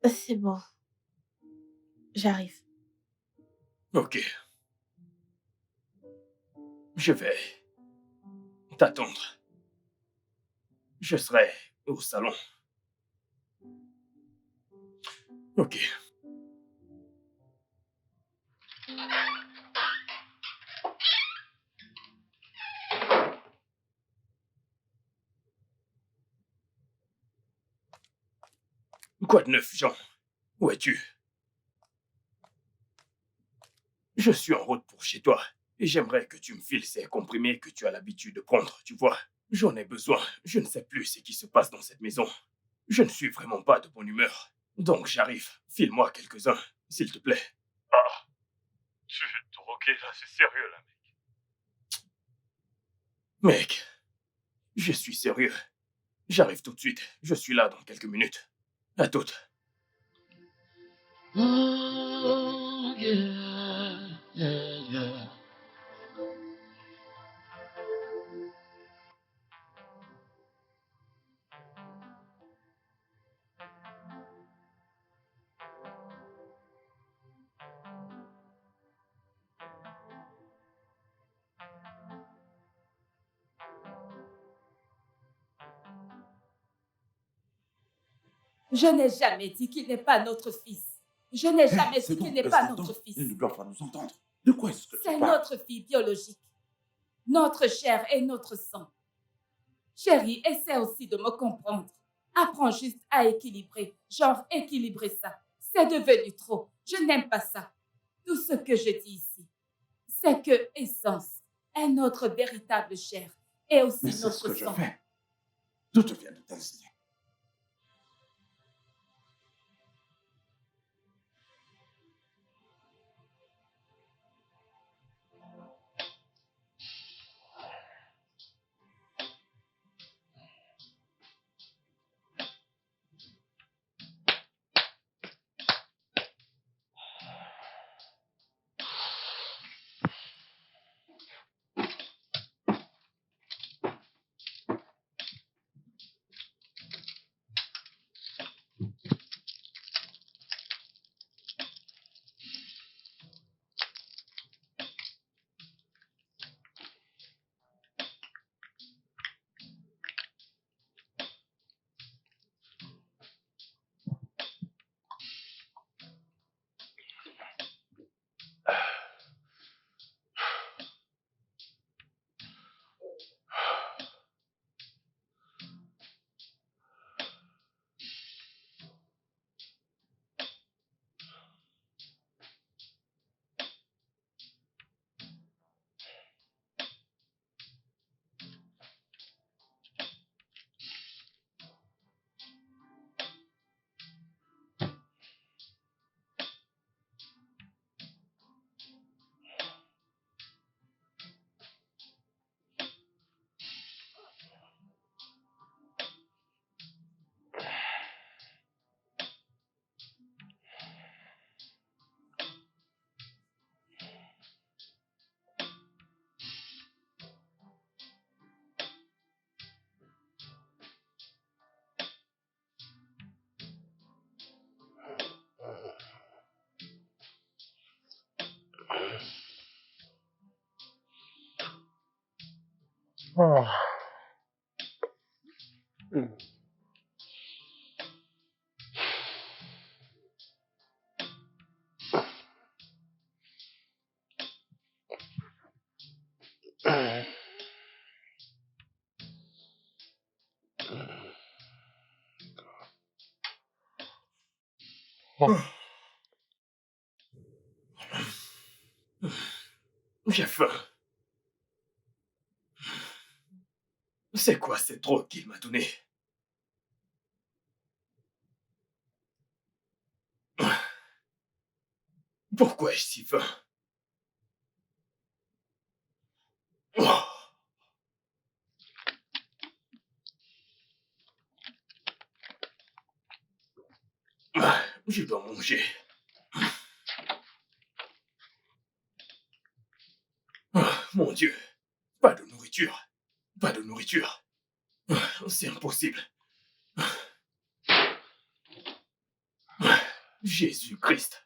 C'est bon. J'arrive. Ok. Je vais t'attendre. Je serai au salon. Ok. Quoi de neuf, Jean? Où es-tu? Je suis en route pour chez toi et j'aimerais que tu me files ces comprimés que tu as l'habitude de prendre, tu vois. J'en ai besoin. Je ne sais plus ce qui se passe dans cette maison. Je ne suis vraiment pas de bonne humeur. Donc j'arrive. File-moi quelques-uns, s'il te plaît. Ah, tu es drogué là, c'est sérieux là, mec. Mec, je suis sérieux. J'arrive tout de suite. Je suis là dans quelques minutes. À toutes. Oh, yeah, yeah, yeah. Je n'ai jamais dit qu'il n'est pas notre fils. Je n'ai jamais C'est dit qu'il bon, n'est laisse pas l'entendre. notre fils. Il ne doit pas nous entendre. De quoi est-ce que tu C'est parles? notre fille biologique, notre chair et notre sang. Chérie, essaie aussi de me comprendre. Apprends juste à équilibrer, genre équilibrer ça. C'est devenu trop. Je n'aime pas ça. Tout ce que je dis ici, c'est que Essence est notre véritable chair et aussi Mais c'est ce notre que je sang. fais. D'où te viennent de telles idées? J'ai faim. C'est quoi cette drogue qu'il m'a donnée? Pourquoi ai-je si faim? Oh. Je dois manger. Mon Dieu, pas de nourriture. Pas de nourriture. C'est impossible. Jésus-Christ.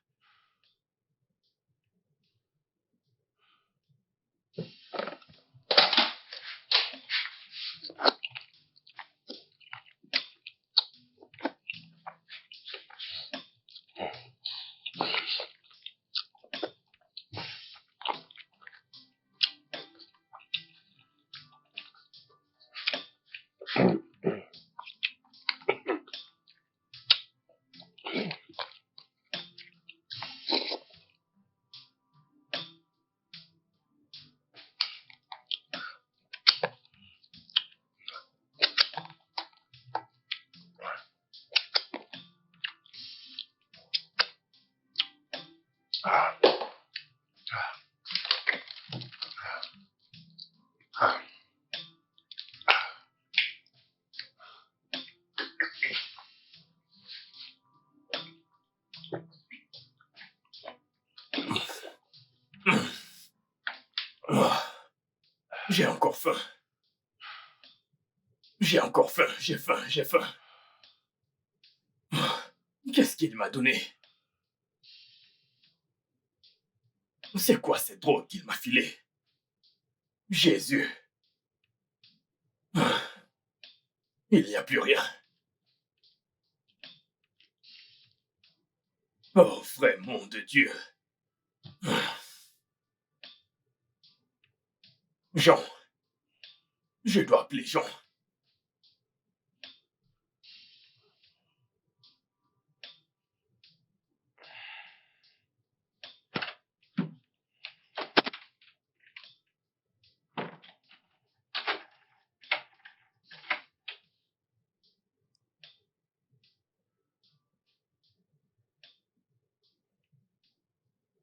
J'ai encore faim. J'ai encore faim, j'ai faim, j'ai faim. Qu'est-ce qu'il m'a donné? C'est quoi cette drogue qu'il m'a filée? Jésus. Il n'y a plus rien. Oh, vrai mon de Dieu. Jean. Je dois appeler Jean.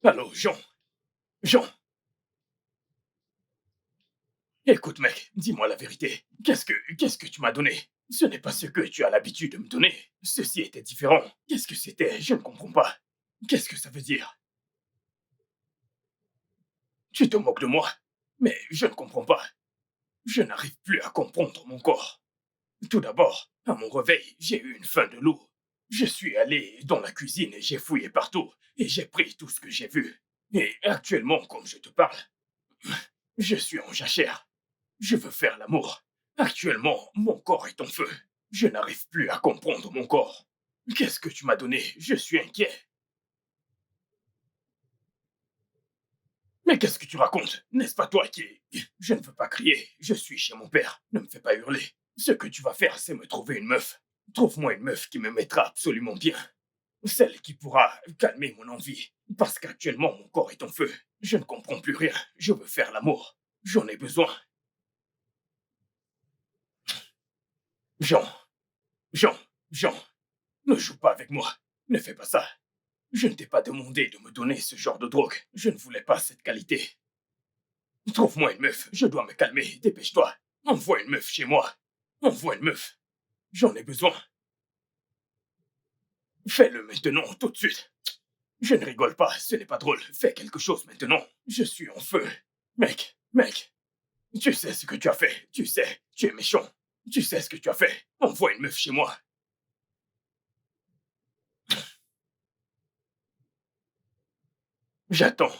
Allô, Jean. Jean. Écoute, mec, dis-moi la vérité. Qu'est-ce que tu m'as donné? Ce n'est pas ce que tu as l'habitude de me donner. Ceci était différent. Qu'est-ce que c'était? Je ne comprends pas. Qu'est-ce que ça veut dire? Tu te moques de moi? Mais je ne comprends pas. Je n'arrive plus à comprendre mon corps. Tout d'abord, à mon réveil, j'ai eu une faim de loup. Je suis allé dans la cuisine et j'ai fouillé partout. Et j'ai pris tout ce que j'ai vu. Et actuellement, comme je te parle, je suis en jachère. Je veux faire l'amour. Actuellement, mon corps est en feu. Je n'arrive plus à comprendre mon corps. Qu'est-ce que tu m'as donné? Je suis inquiet. Mais qu'est-ce que tu racontes? N'est-ce pas toi qui... Je ne veux pas crier. Je suis chez mon père. Ne me fais pas hurler. Ce que tu vas faire, c'est me trouver une meuf. Trouve-moi une meuf qui me mettra absolument bien. Celle qui pourra calmer mon envie. Parce qu'actuellement, mon corps est en feu. Je ne comprends plus rien. Je veux faire l'amour. J'en ai besoin. Jean. Jean. Jean. Ne joue pas avec moi. Ne fais pas ça. Je ne t'ai pas demandé de me donner ce genre de drogue. Je ne voulais pas cette qualité. Trouve-moi une meuf. Je dois me calmer. Dépêche-toi. Envoie une meuf chez moi. Envoie une meuf. J'en ai besoin. Fais-le maintenant, tout de suite. Je ne rigole pas, ce n'est pas drôle. Fais quelque chose maintenant. Je suis en feu. Mec, tu sais ce que tu as fait. Tu sais, tu es méchant. Tu sais ce que tu as fait. Envoie une meuf chez moi. J'attends.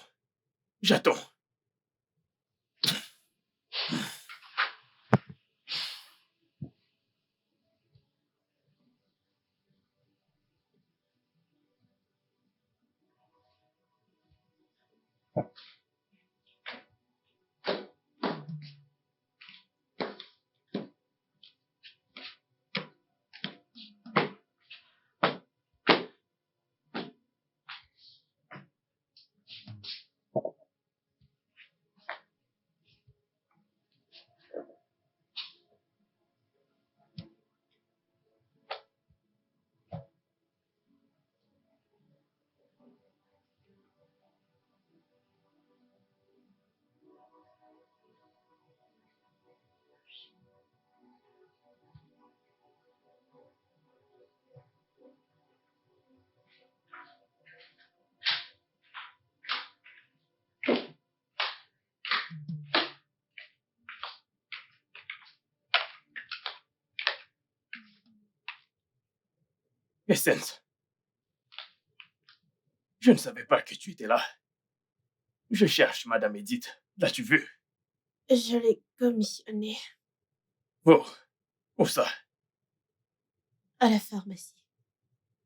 Essence. Je ne savais pas que tu étais là. Je cherche Madame Edith. L'as-tu vue? Je l'ai commissionnée Oh, où ça? à la pharmacie.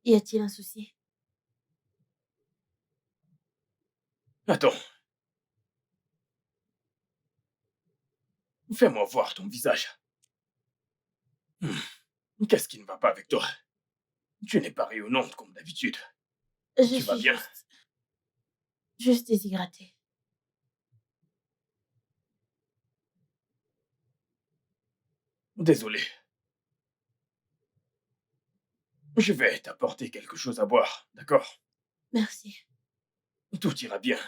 Y a-t-il un souci? Attends. Fais-moi voir ton visage. Qu'est-ce qui ne va pas avec toi? Tu n'es pas rayonnante comme d'habitude. Je Tu vas suis bien? juste déshydratée. Désolé. Je vais t'apporter quelque chose à boire, d'accord? Merci. Tout ira bien.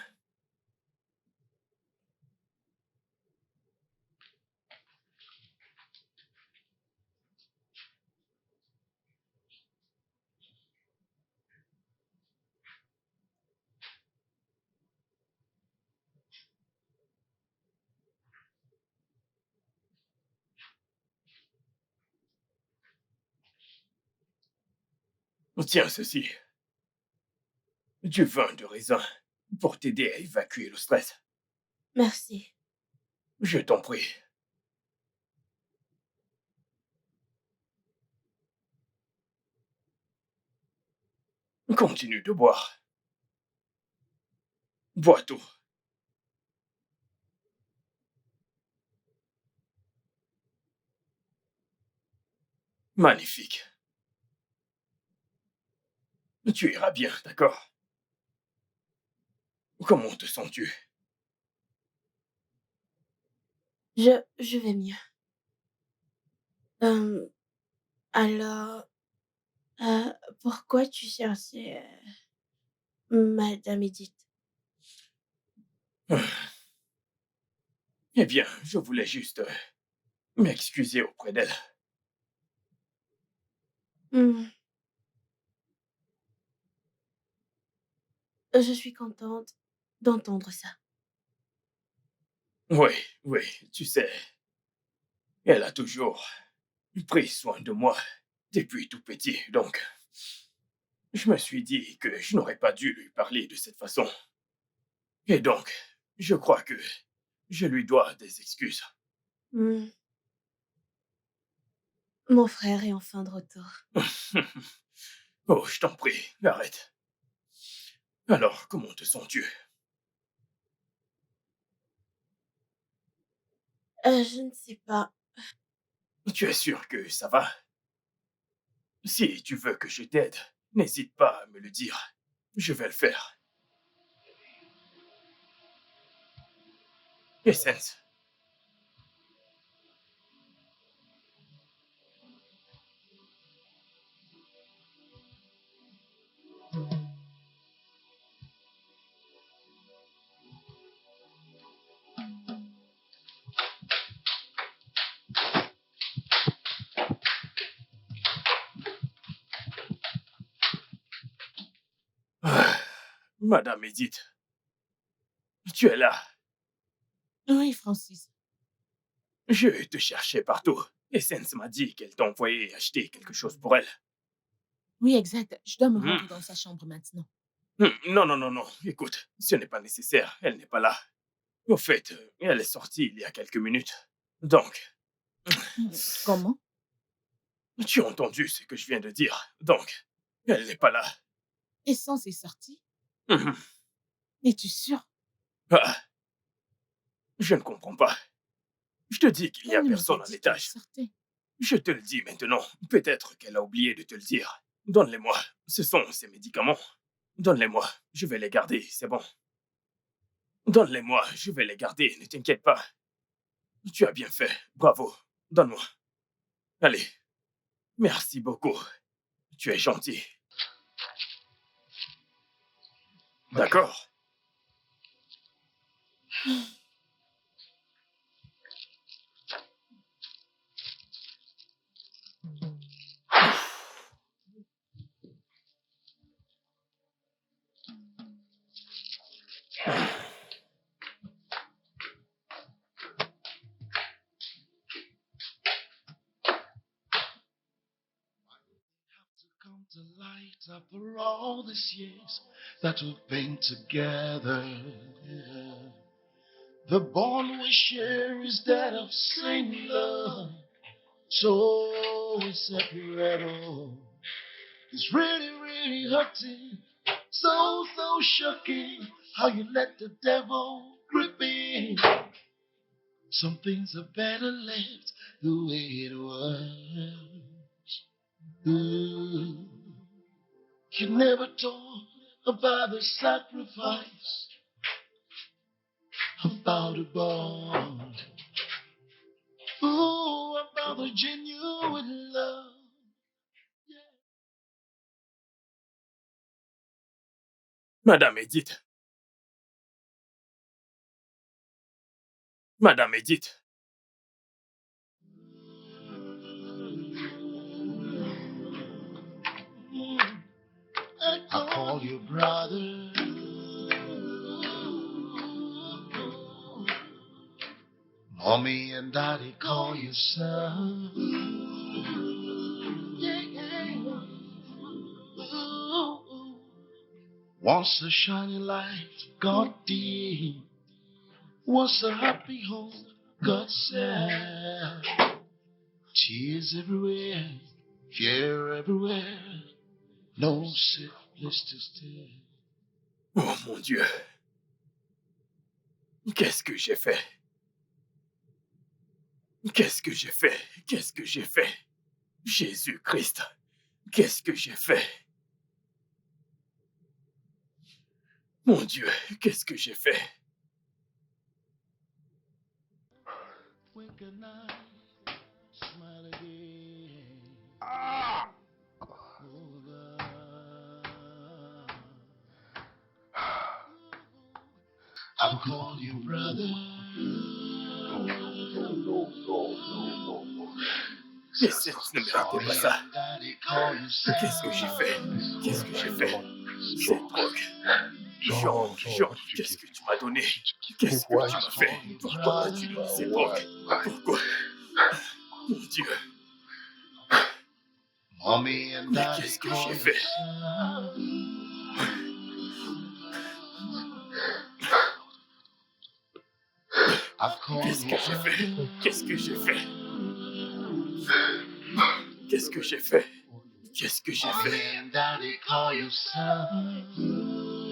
Tiens ceci. Du vin de raisin pour t'aider à évacuer le stress. Merci. Je t'en prie. Continue de boire. Bois tout. Magnifique. Tu iras bien, d'accord? Comment te sens-tu? Je vais mieux. Euh, alors, pourquoi tu cherchais Madame Edith? Eh bien, je voulais juste m'excuser auprès d'elle. Hmm. Je suis contente d'entendre ça. Oui, tu sais, elle a toujours pris soin de moi depuis tout petit, donc je me suis dit que je n'aurais pas dû lui parler de cette façon. Et donc, je crois que je lui dois des excuses. Hmm. Mon frère est enfin de retour. Oh, je t'en prie, arrête. Alors, comment te sens-tu? Je ne sais pas. Tu es sûr que ça va? Si tu veux que je t'aide, n'hésite pas à me le dire. Je vais le faire. Essence. Ah, Madame Edith, tu es là. Oui, Francis. Je te cherchais partout. Essence m'a dit qu'elle t'a envoyé acheter quelque chose pour elle. Oui, exact. Je dois me Hmm. rendre dans sa chambre maintenant. Non. Écoute, ce n'est pas nécessaire. Elle n'est pas là. Au fait, elle est sortie il y a quelques minutes. Donc, Comment? tu as entendu ce que je viens de dire. Donc, elle n'est pas là. Essence est sortie? Mhm. Es-tu sûr? Ah, je ne comprends pas. Je te dis qu'il n'y a Elle ne m'a personne pas à dit qu'elle l'étage. sortait. Je te le dis maintenant. Peut-être qu'elle a oublié de te le dire. Donne-les-moi. Ce sont ses médicaments. Donne-les-moi. Je vais les garder. C'est bon. Donne-les-moi. Je vais les garder. Ne t'inquiète pas. Tu as bien fait. Bravo. Donne-moi. Allez. Merci beaucoup. Tu es gentil. D'accord. Come to light after all these years that we've been together. Yeah. The bond we share is that of same love, so inseparable. It's really hurting, so shocking how you let the devil grip in. Some things are better left the way it was. Ooh. You never told about the sacrifice, about the bond. Ooh, about the genuine love. Madame Edith. Madame Edith. I call you brother. Mommy and daddy call you son. Once a shining light got dim. Once a happy home got sad. Tears everywhere, fear everywhere. No safe place to stay. Oh mon Dieu. Qu'est-ce que j'ai fait? Qu'est-ce que j'ai fait? Qu'est-ce que j'ai fait? Jésus-Christ, qu'est-ce que j'ai fait? Mon Dieu, qu'est-ce que j'ai fait? Wink an eye, smile again. Oh, God. I'll call you brother. Les Saints ne méritaient pas ça. Daddy call you son. Qu'est-ce que j'ai fait? Qu'est-ce que j'ai fait? Cette drogue. Jean, qu'est-ce que tu m'as donné? Qu'est-ce que tu m'as fait? Pourquoi as-tu donné cette drogue? Pourquoi? Mon Dieu, Mommy and mais daddy qu'est-ce que call j'ai you fait? son. I call Qu'est-ce you que j'ai fait? Qu'est-ce que j'ai fait? Qu'est-ce que j'ai fait? Qu'est-ce que j'ai Mommy fait? and daddy call you son.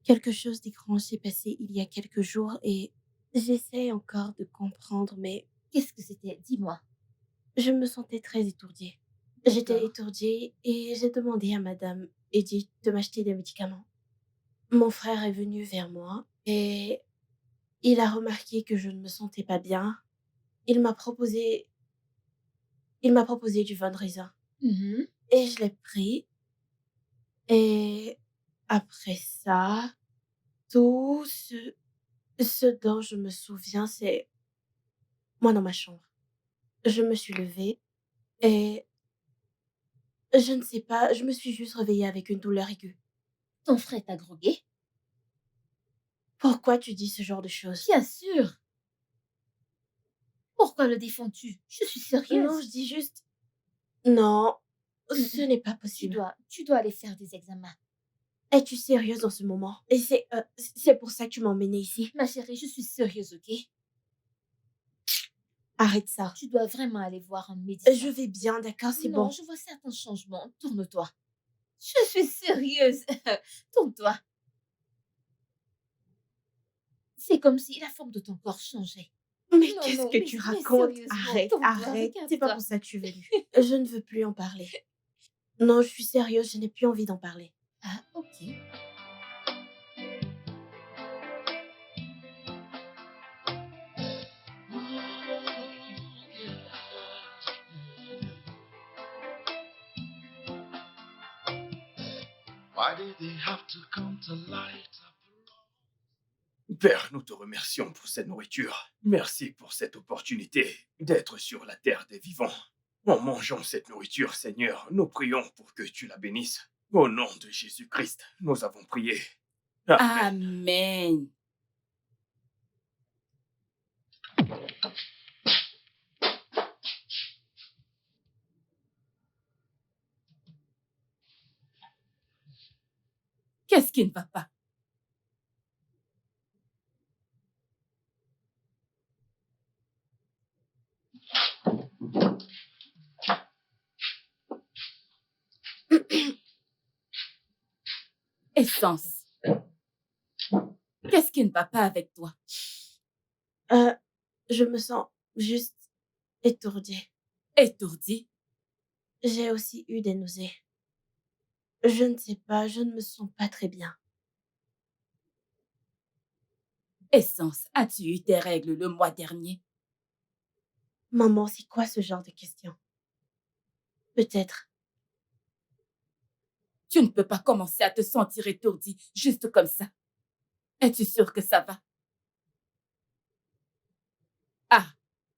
Quelque chose d'étrange s'est passé il y a quelques jours et j'essaie encore de comprendre, mais Qu'est-ce que c'était? Dis-moi. je me sentais très étourdie. J'étais D'accord. étourdie et j'ai demandé à madame Edith de m'acheter des médicaments. Mon frère est venu vers moi et il a remarqué que je ne me sentais pas bien. Il m'a proposé du Von Raisin Mhm. et je l'ai pris et après ça, tout ce dont je me souviens, c'est moi dans ma chambre. Je me suis levée et je ne sais pas, je me suis juste réveillée avec une douleur aiguë. Ton frère t'a drogué? Pourquoi tu dis ce genre de choses? Bien sûr. Pourquoi le défends-tu? Je suis Non, sérieuse. je dis juste non, ce Mm-mm. n'est pas Tu possible. dois aller faire des examens. Es-tu sérieuse en ce moment? Et c'est pour ça que tu m'as emmenée ici? Ma chérie, je suis sérieuse, ok? Arrête ça. Tu dois vraiment aller voir un médecin. Je vais bien, d'accord, c'est Non, bon. je vois certains changements. Tourne-toi. Je suis sérieuse. Tourne-toi. C'est comme si la forme de ton corps changeait. Mais Non, qu'est-ce non, que mais- tu mais racontes? sérieusement, Arrête, tourne-toi, arrête. C'est pas regarde-toi. pour ça que tu es venue. Je ne veux plus en parler. Non, je suis sérieuse, je n'ai plus envie d'en parler. Ah, ok. Why did they have to come to light up? Père, nous te remercions pour cette nourriture. Merci pour cette opportunité d'être sur la terre des vivants. En mangeant cette nourriture, Seigneur, nous prions pour que tu la bénisses. Au nom de Jésus-Christ, nous avons prié. Amen. Qu'est-ce qui ne va pas? Essence. Qu'est-ce qui ne va pas avec toi? Je me sens juste étourdie. Étourdie? J'ai aussi eu des nausées. Je ne sais pas, je ne me sens pas très bien. Essence, as-tu eu tes règles le mois dernier? Maman, c'est quoi ce genre de questions? Peut-être. Tu ne peux pas commencer à te sentir étourdie juste comme ça. Es-tu sûre que ça va? Ah,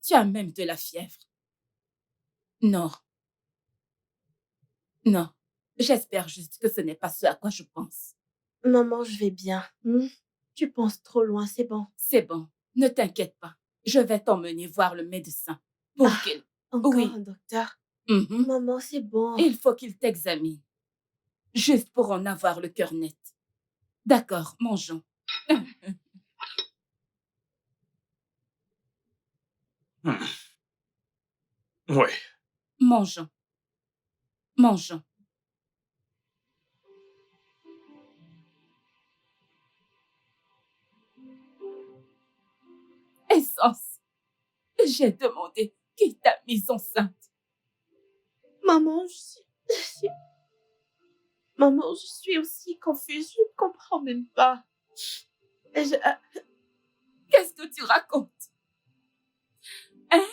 tu as même de la fièvre. Non. Non. J'espère juste que ce n'est pas ce à quoi je pense. Maman, je vais bien. Tu penses trop loin, c'est bon. C'est bon. Ne t'inquiète pas. Je vais t'emmener voir le médecin pour qu'il... Encore Oui. un docteur? Mhm. Maman, c'est bon. Il faut qu'il t'examine. Juste pour en avoir le cœur net. D'accord, mangeons. Oui. Mangeons. Mangeons. Essence, j'ai demandé qui t'a mise enceinte. Maman, Maman, je suis aussi confuse. Je ne comprends même pas. Qu'est-ce que tu racontes? Hein?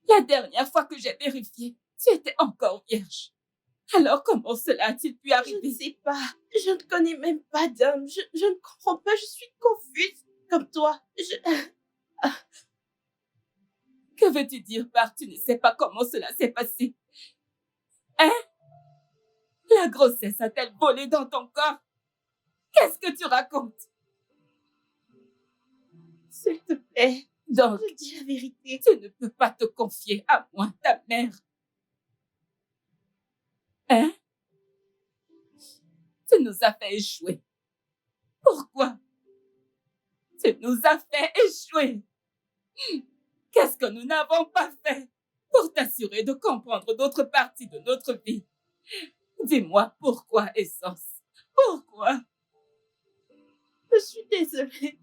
La dernière fois que j'ai vérifié, tu étais encore vierge. Alors comment cela a-t-il pu Je arriver? ne sais pas. Je ne connais même pas d'homme. Je ne comprends pas. Je suis confuse comme toi. Que veux-tu dire par tu ne sais pas comment cela s'est passé? Hein? La grossesse a-t-elle volé dans ton corps? Qu'est-ce que tu racontes? S'il te plaît, Donc, je dis la vérité. tu ne peux pas te confier à moi, ta mère. Hein? Tu nous as fait échouer. Pourquoi? Tu nous as fait échouer. Qu'est-ce que nous n'avons pas fait pour t'assurer de comprendre d'autres parties de notre vie? Dis-moi pourquoi, Essence? Pourquoi? Je suis désolée.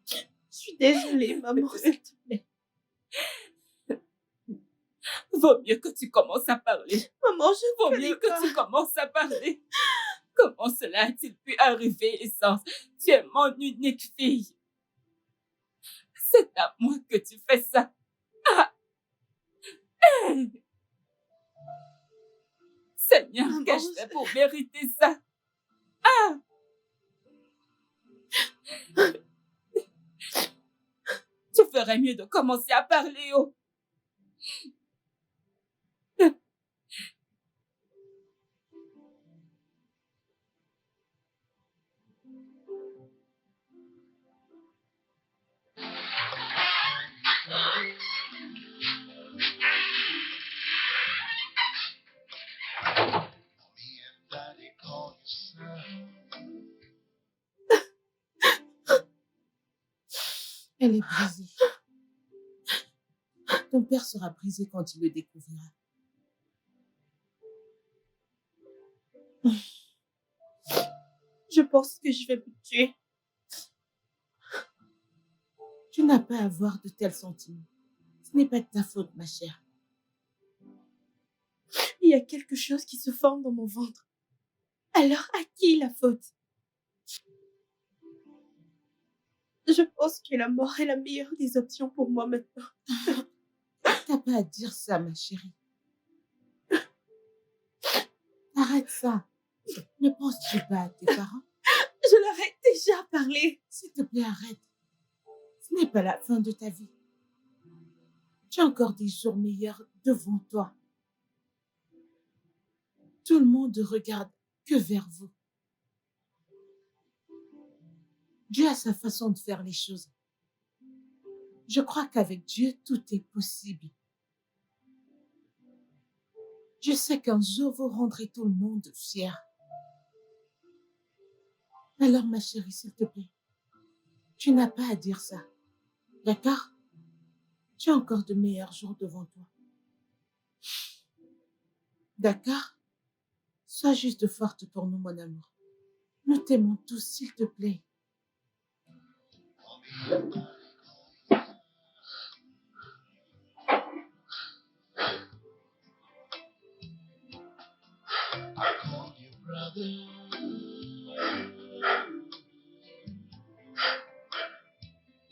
Je suis désolée, maman, s'il te plaît. Vaut mieux que tu commences à parler. Maman, je ne Vaut connais mieux pas. que tu commences à parler. Comment cela a-t-il pu arriver, Essence? Tu es mon unique fille. C'est à moi que tu fais ça. Ah! Seigneur, Maman, qu'ai-je fait pour mériter ça? Ah! Tu ferais mieux de commencer à parler, oh. Me and Daddy call you son. Elle est brisée. Ton père sera brisé quand il le découvrira. Je pense que je vais me tuer. Tu n'as pas à avoir de tels sentiments. Ce n'est pas de ta faute, ma chère. Il y a quelque chose qui se forme dans mon ventre. Alors, à qui la faute? Je pense que la mort est la meilleure des options pour moi maintenant. T'as pas à dire ça, ma chérie. Arrête ça. Ne penses-tu pas à tes parents? Je leur ai déjà parlé. S'il te plaît, arrête. Ce n'est pas la fin de ta vie. Tu as encore des jours meilleurs devant toi. Tout le monde ne regarde que vers vous. Dieu a sa façon de faire les choses. Je crois qu'avec Dieu, tout est possible. Je sais qu'un jour, vous rendrez tout le monde fier. Alors, ma chérie, s'il te plaît, tu n'as pas à dire ça. D'accord? Tu as encore de meilleurs jours devant toi. D'accord? Sois juste forte pour nous, mon amour. Nous t'aimons tous, s'il te plaît. I call you brother.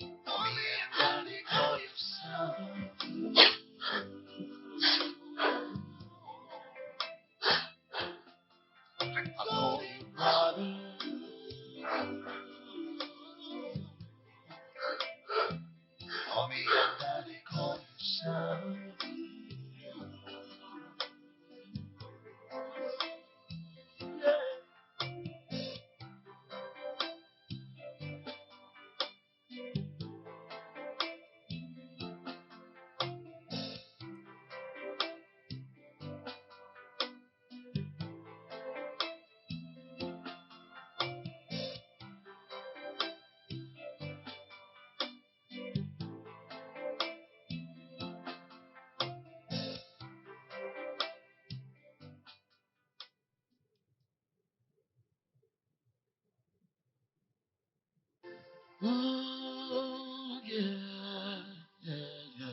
Mommy and daddy call you son. I call you brother. Mommy and daddy call you son. Oh, yeah, yeah.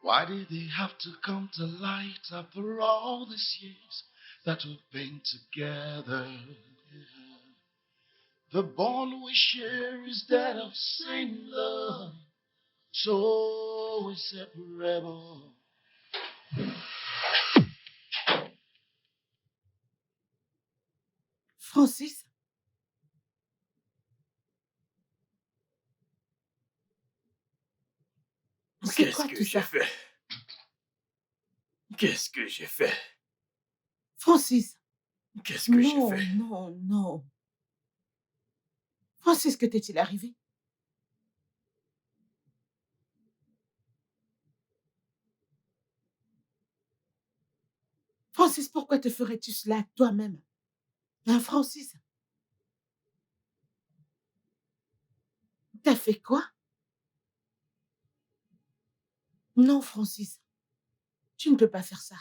Why did they have to come to light after all these years that we've been together? Yeah. The bond we share is that of same love, so inseparable. Francis? C'est Qu'est-ce quoi que tout j'ai ça? fait? Qu'est-ce que j'ai fait? Francis? Qu'est-ce que j'ai Non, fait? non, non. Francis, que t'est-il arrivé? Francis, pourquoi te ferais-tu cela toi-même? Hein, Francis? T'as fait quoi? Non, Francis. Tu ne peux pas faire ça.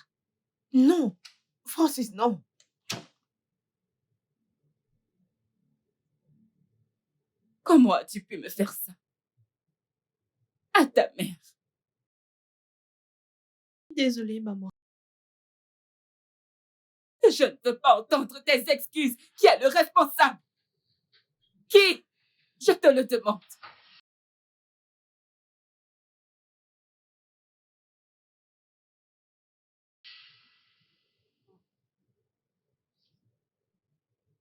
Non. Francis, non. Comment as-tu pu me faire ça? À ta mère. Désolée, maman. Je ne veux pas entendre tes excuses. Qui est le responsable? Qui? Je te le demande.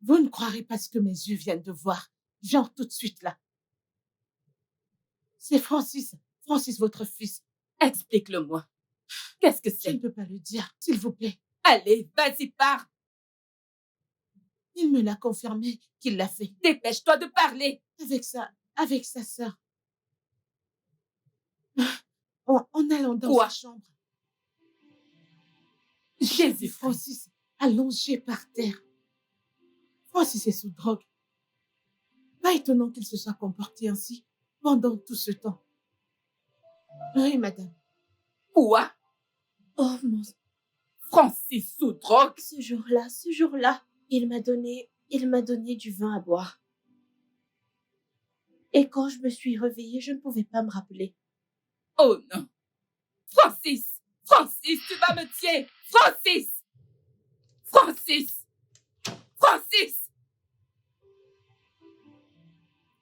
Vous ne croirez pas ce que mes yeux viennent de voir. Genre tout de suite là. C'est Francis. Francis, votre fils. Explique-le-moi. Qu'est-ce que Je ne c'est? peux pas le dire, s'il vous plaît. Allez, vas-y, pars. Il me l'a confirmé qu'il l'a fait. Dépêche-toi de parler. Avec sa sœur. En allant dans Quoi? sa chambre. J'ai J'ai vu Francis allongé par terre. Francis est sous drogue. Pas étonnant qu'il se soit comporté ainsi pendant tout ce temps. Oui, madame. Quoi? Oh mon... Francis sous drogue? Ce jour-là, il m'a donné du vin à boire. Et quand je me suis réveillée, je ne pouvais pas me rappeler. Oh non. Francis! Francis, tu vas me tuer! Francis! Francis! Francis!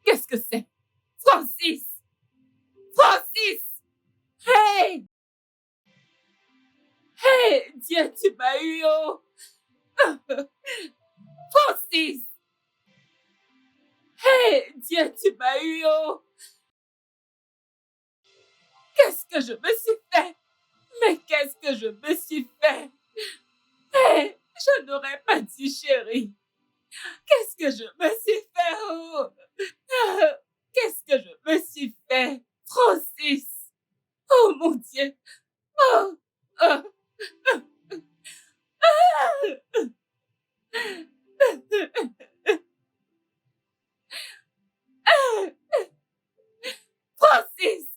Qu'est-ce que c'est? Francis! Francis! Hey! Hey! Dieu, tu m'as eu, oh! Francis! Hey! Dieu, tu m'as eu, oh! Qu'est-ce que je me suis fait? Mais qu'est-ce que je me suis fait? Hey! Je n'aurais pas dit, chérie. Qu'est-ce que je me suis fait? Oh! Qu'est-ce que je me suis fait? Francis! Oh mon Dieu! Oh! Oh! Francis!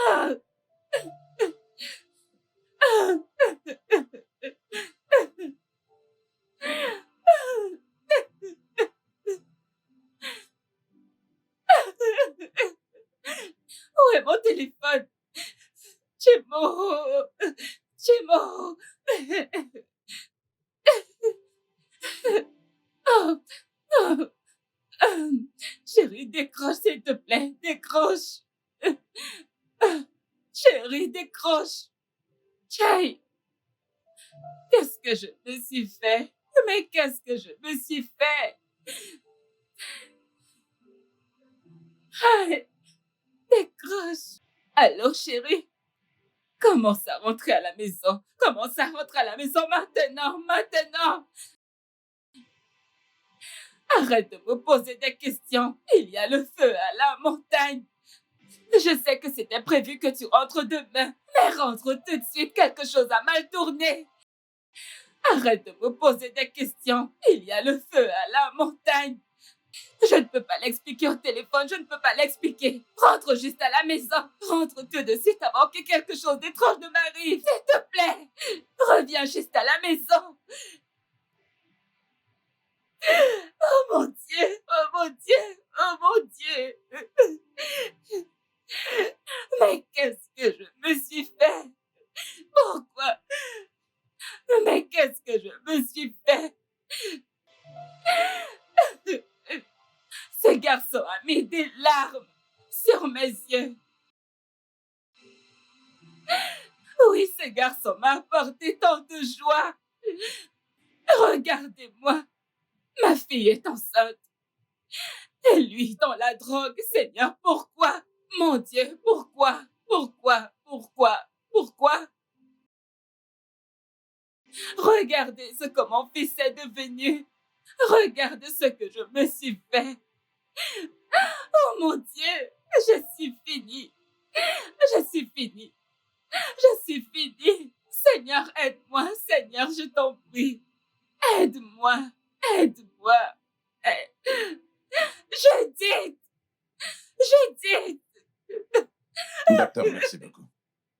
Ah! Où est mon téléphone? Chimo! Chimo! Oh! Oh! Chérie, décroche, s'il te plaît. Décroche. Chérie, décroche. Chai! Qu'est-ce que je me suis fait? Mais qu'est-ce que je me suis fait? Hey, décroche. Allô, chérie? Commence à rentrer à la maison. Commence à rentrer à la maison maintenant, maintenant. Arrête de me poser des questions. Il y a le feu à la montagne. Je sais que c'était prévu que tu rentres demain, mais rentre tout de suite, quelque chose a mal tourné. Arrête de me poser des questions. Il y a le feu à la montagne. Je ne peux pas l'expliquer au téléphone, je ne peux pas l'expliquer. Rentre juste à la maison. Rentre tout de suite avant que quelque chose d'étrange ne m'arrive. S'il te plaît, reviens juste à la maison. Oh mon Dieu, oh mon Dieu, oh mon Dieu. Mais qu'est-ce que je me suis fait? Pourquoi? Mais qu'est-ce que je me suis fait? Ce garçon a mis des larmes sur mes yeux. Oui, ce garçon m'a apporté tant de joie. Regardez-moi, ma fille est enceinte. Et lui dans la drogue, Seigneur, pourquoi? Mon Dieu, pourquoi? Pourquoi? Pourquoi? Pourquoi? Regardez ce que mon fils est devenu. Regardez ce que je me suis fait. Oh mon Dieu, je suis finie. Je suis finie. Je suis finie. Seigneur, aide-moi. Seigneur, je t'en prie. Aide-moi. Aide-moi. Je dis. Je dis. Docteur, merci beaucoup.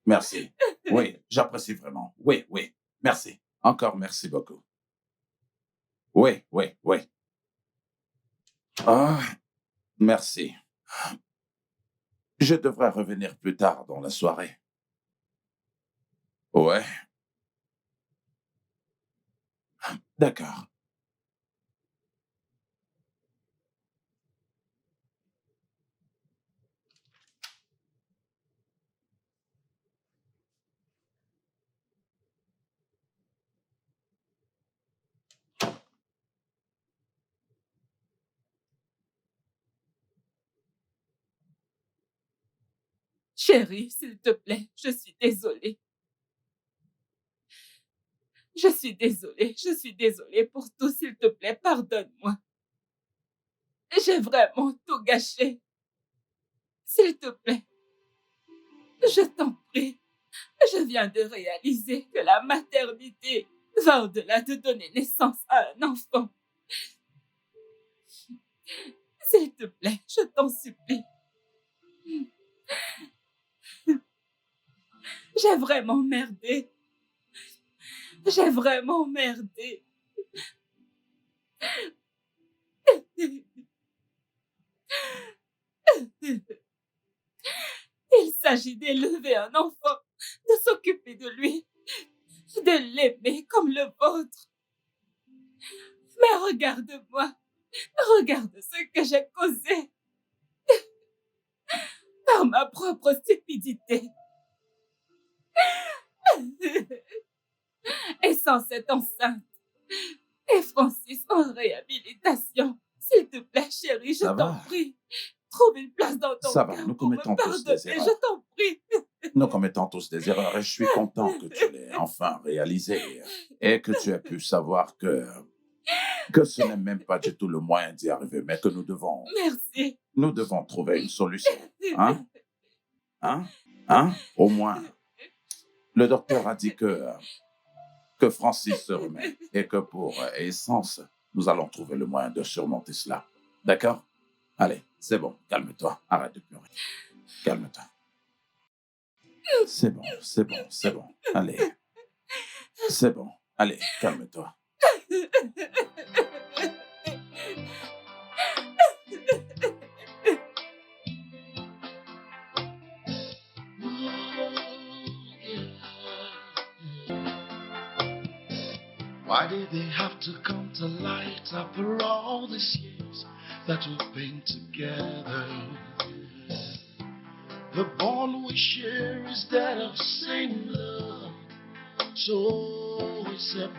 Merci. Oui, j'apprécie vraiment. Oui, oui. Merci. Encore merci beaucoup. Oui, oui, oui. Ah, merci. Je devrais revenir plus tard dans la soirée. Ouais. D'accord. Chérie, s'il te plaît, je suis désolée. Je suis désolée. Je suis désolée pour tout, s'il te plaît, pardonne-moi. J'ai vraiment tout gâché. S'il te plaît, je t'en prie. Je viens de réaliser que la maternité va au-delà de donner naissance à un enfant. S'il te plaît, je t'en supplie. J'ai vraiment merdé. J'ai vraiment merdé. Il s'agit d'élever un enfant, de s'occuper de lui, de l'aimer comme le vôtre. Mais regarde-moi, regarde ce que j'ai causé par ma propre stupidité. Et sans cette enceinte, et Francis en réhabilitation. S'il te plaît, chérie, je Ça t'en va. prie. Trouve une place dans ton Ça va, cœur nous pour me commettons tous des pardonner, erreurs. je t'en prie. Nous commettons tous des erreurs et je suis content que tu l'aies enfin réalisé et que tu aies pu savoir que que ce n'est même pas du tout le moyen d'y arriver, mais que nous devons trouver une solution. Hein? Au moins, le docteur a dit que Francis se remet et que pour Essence, nous allons trouver le moyen de surmonter cela. D'accord? Allez, c'est bon, calme-toi, arrête de pleurer. Calme-toi. C'est bon. Allez. C'est bon, allez, calme-toi. Why did they have to come to light after all these years that we've been together? The bond we share is that of same love, so we separate.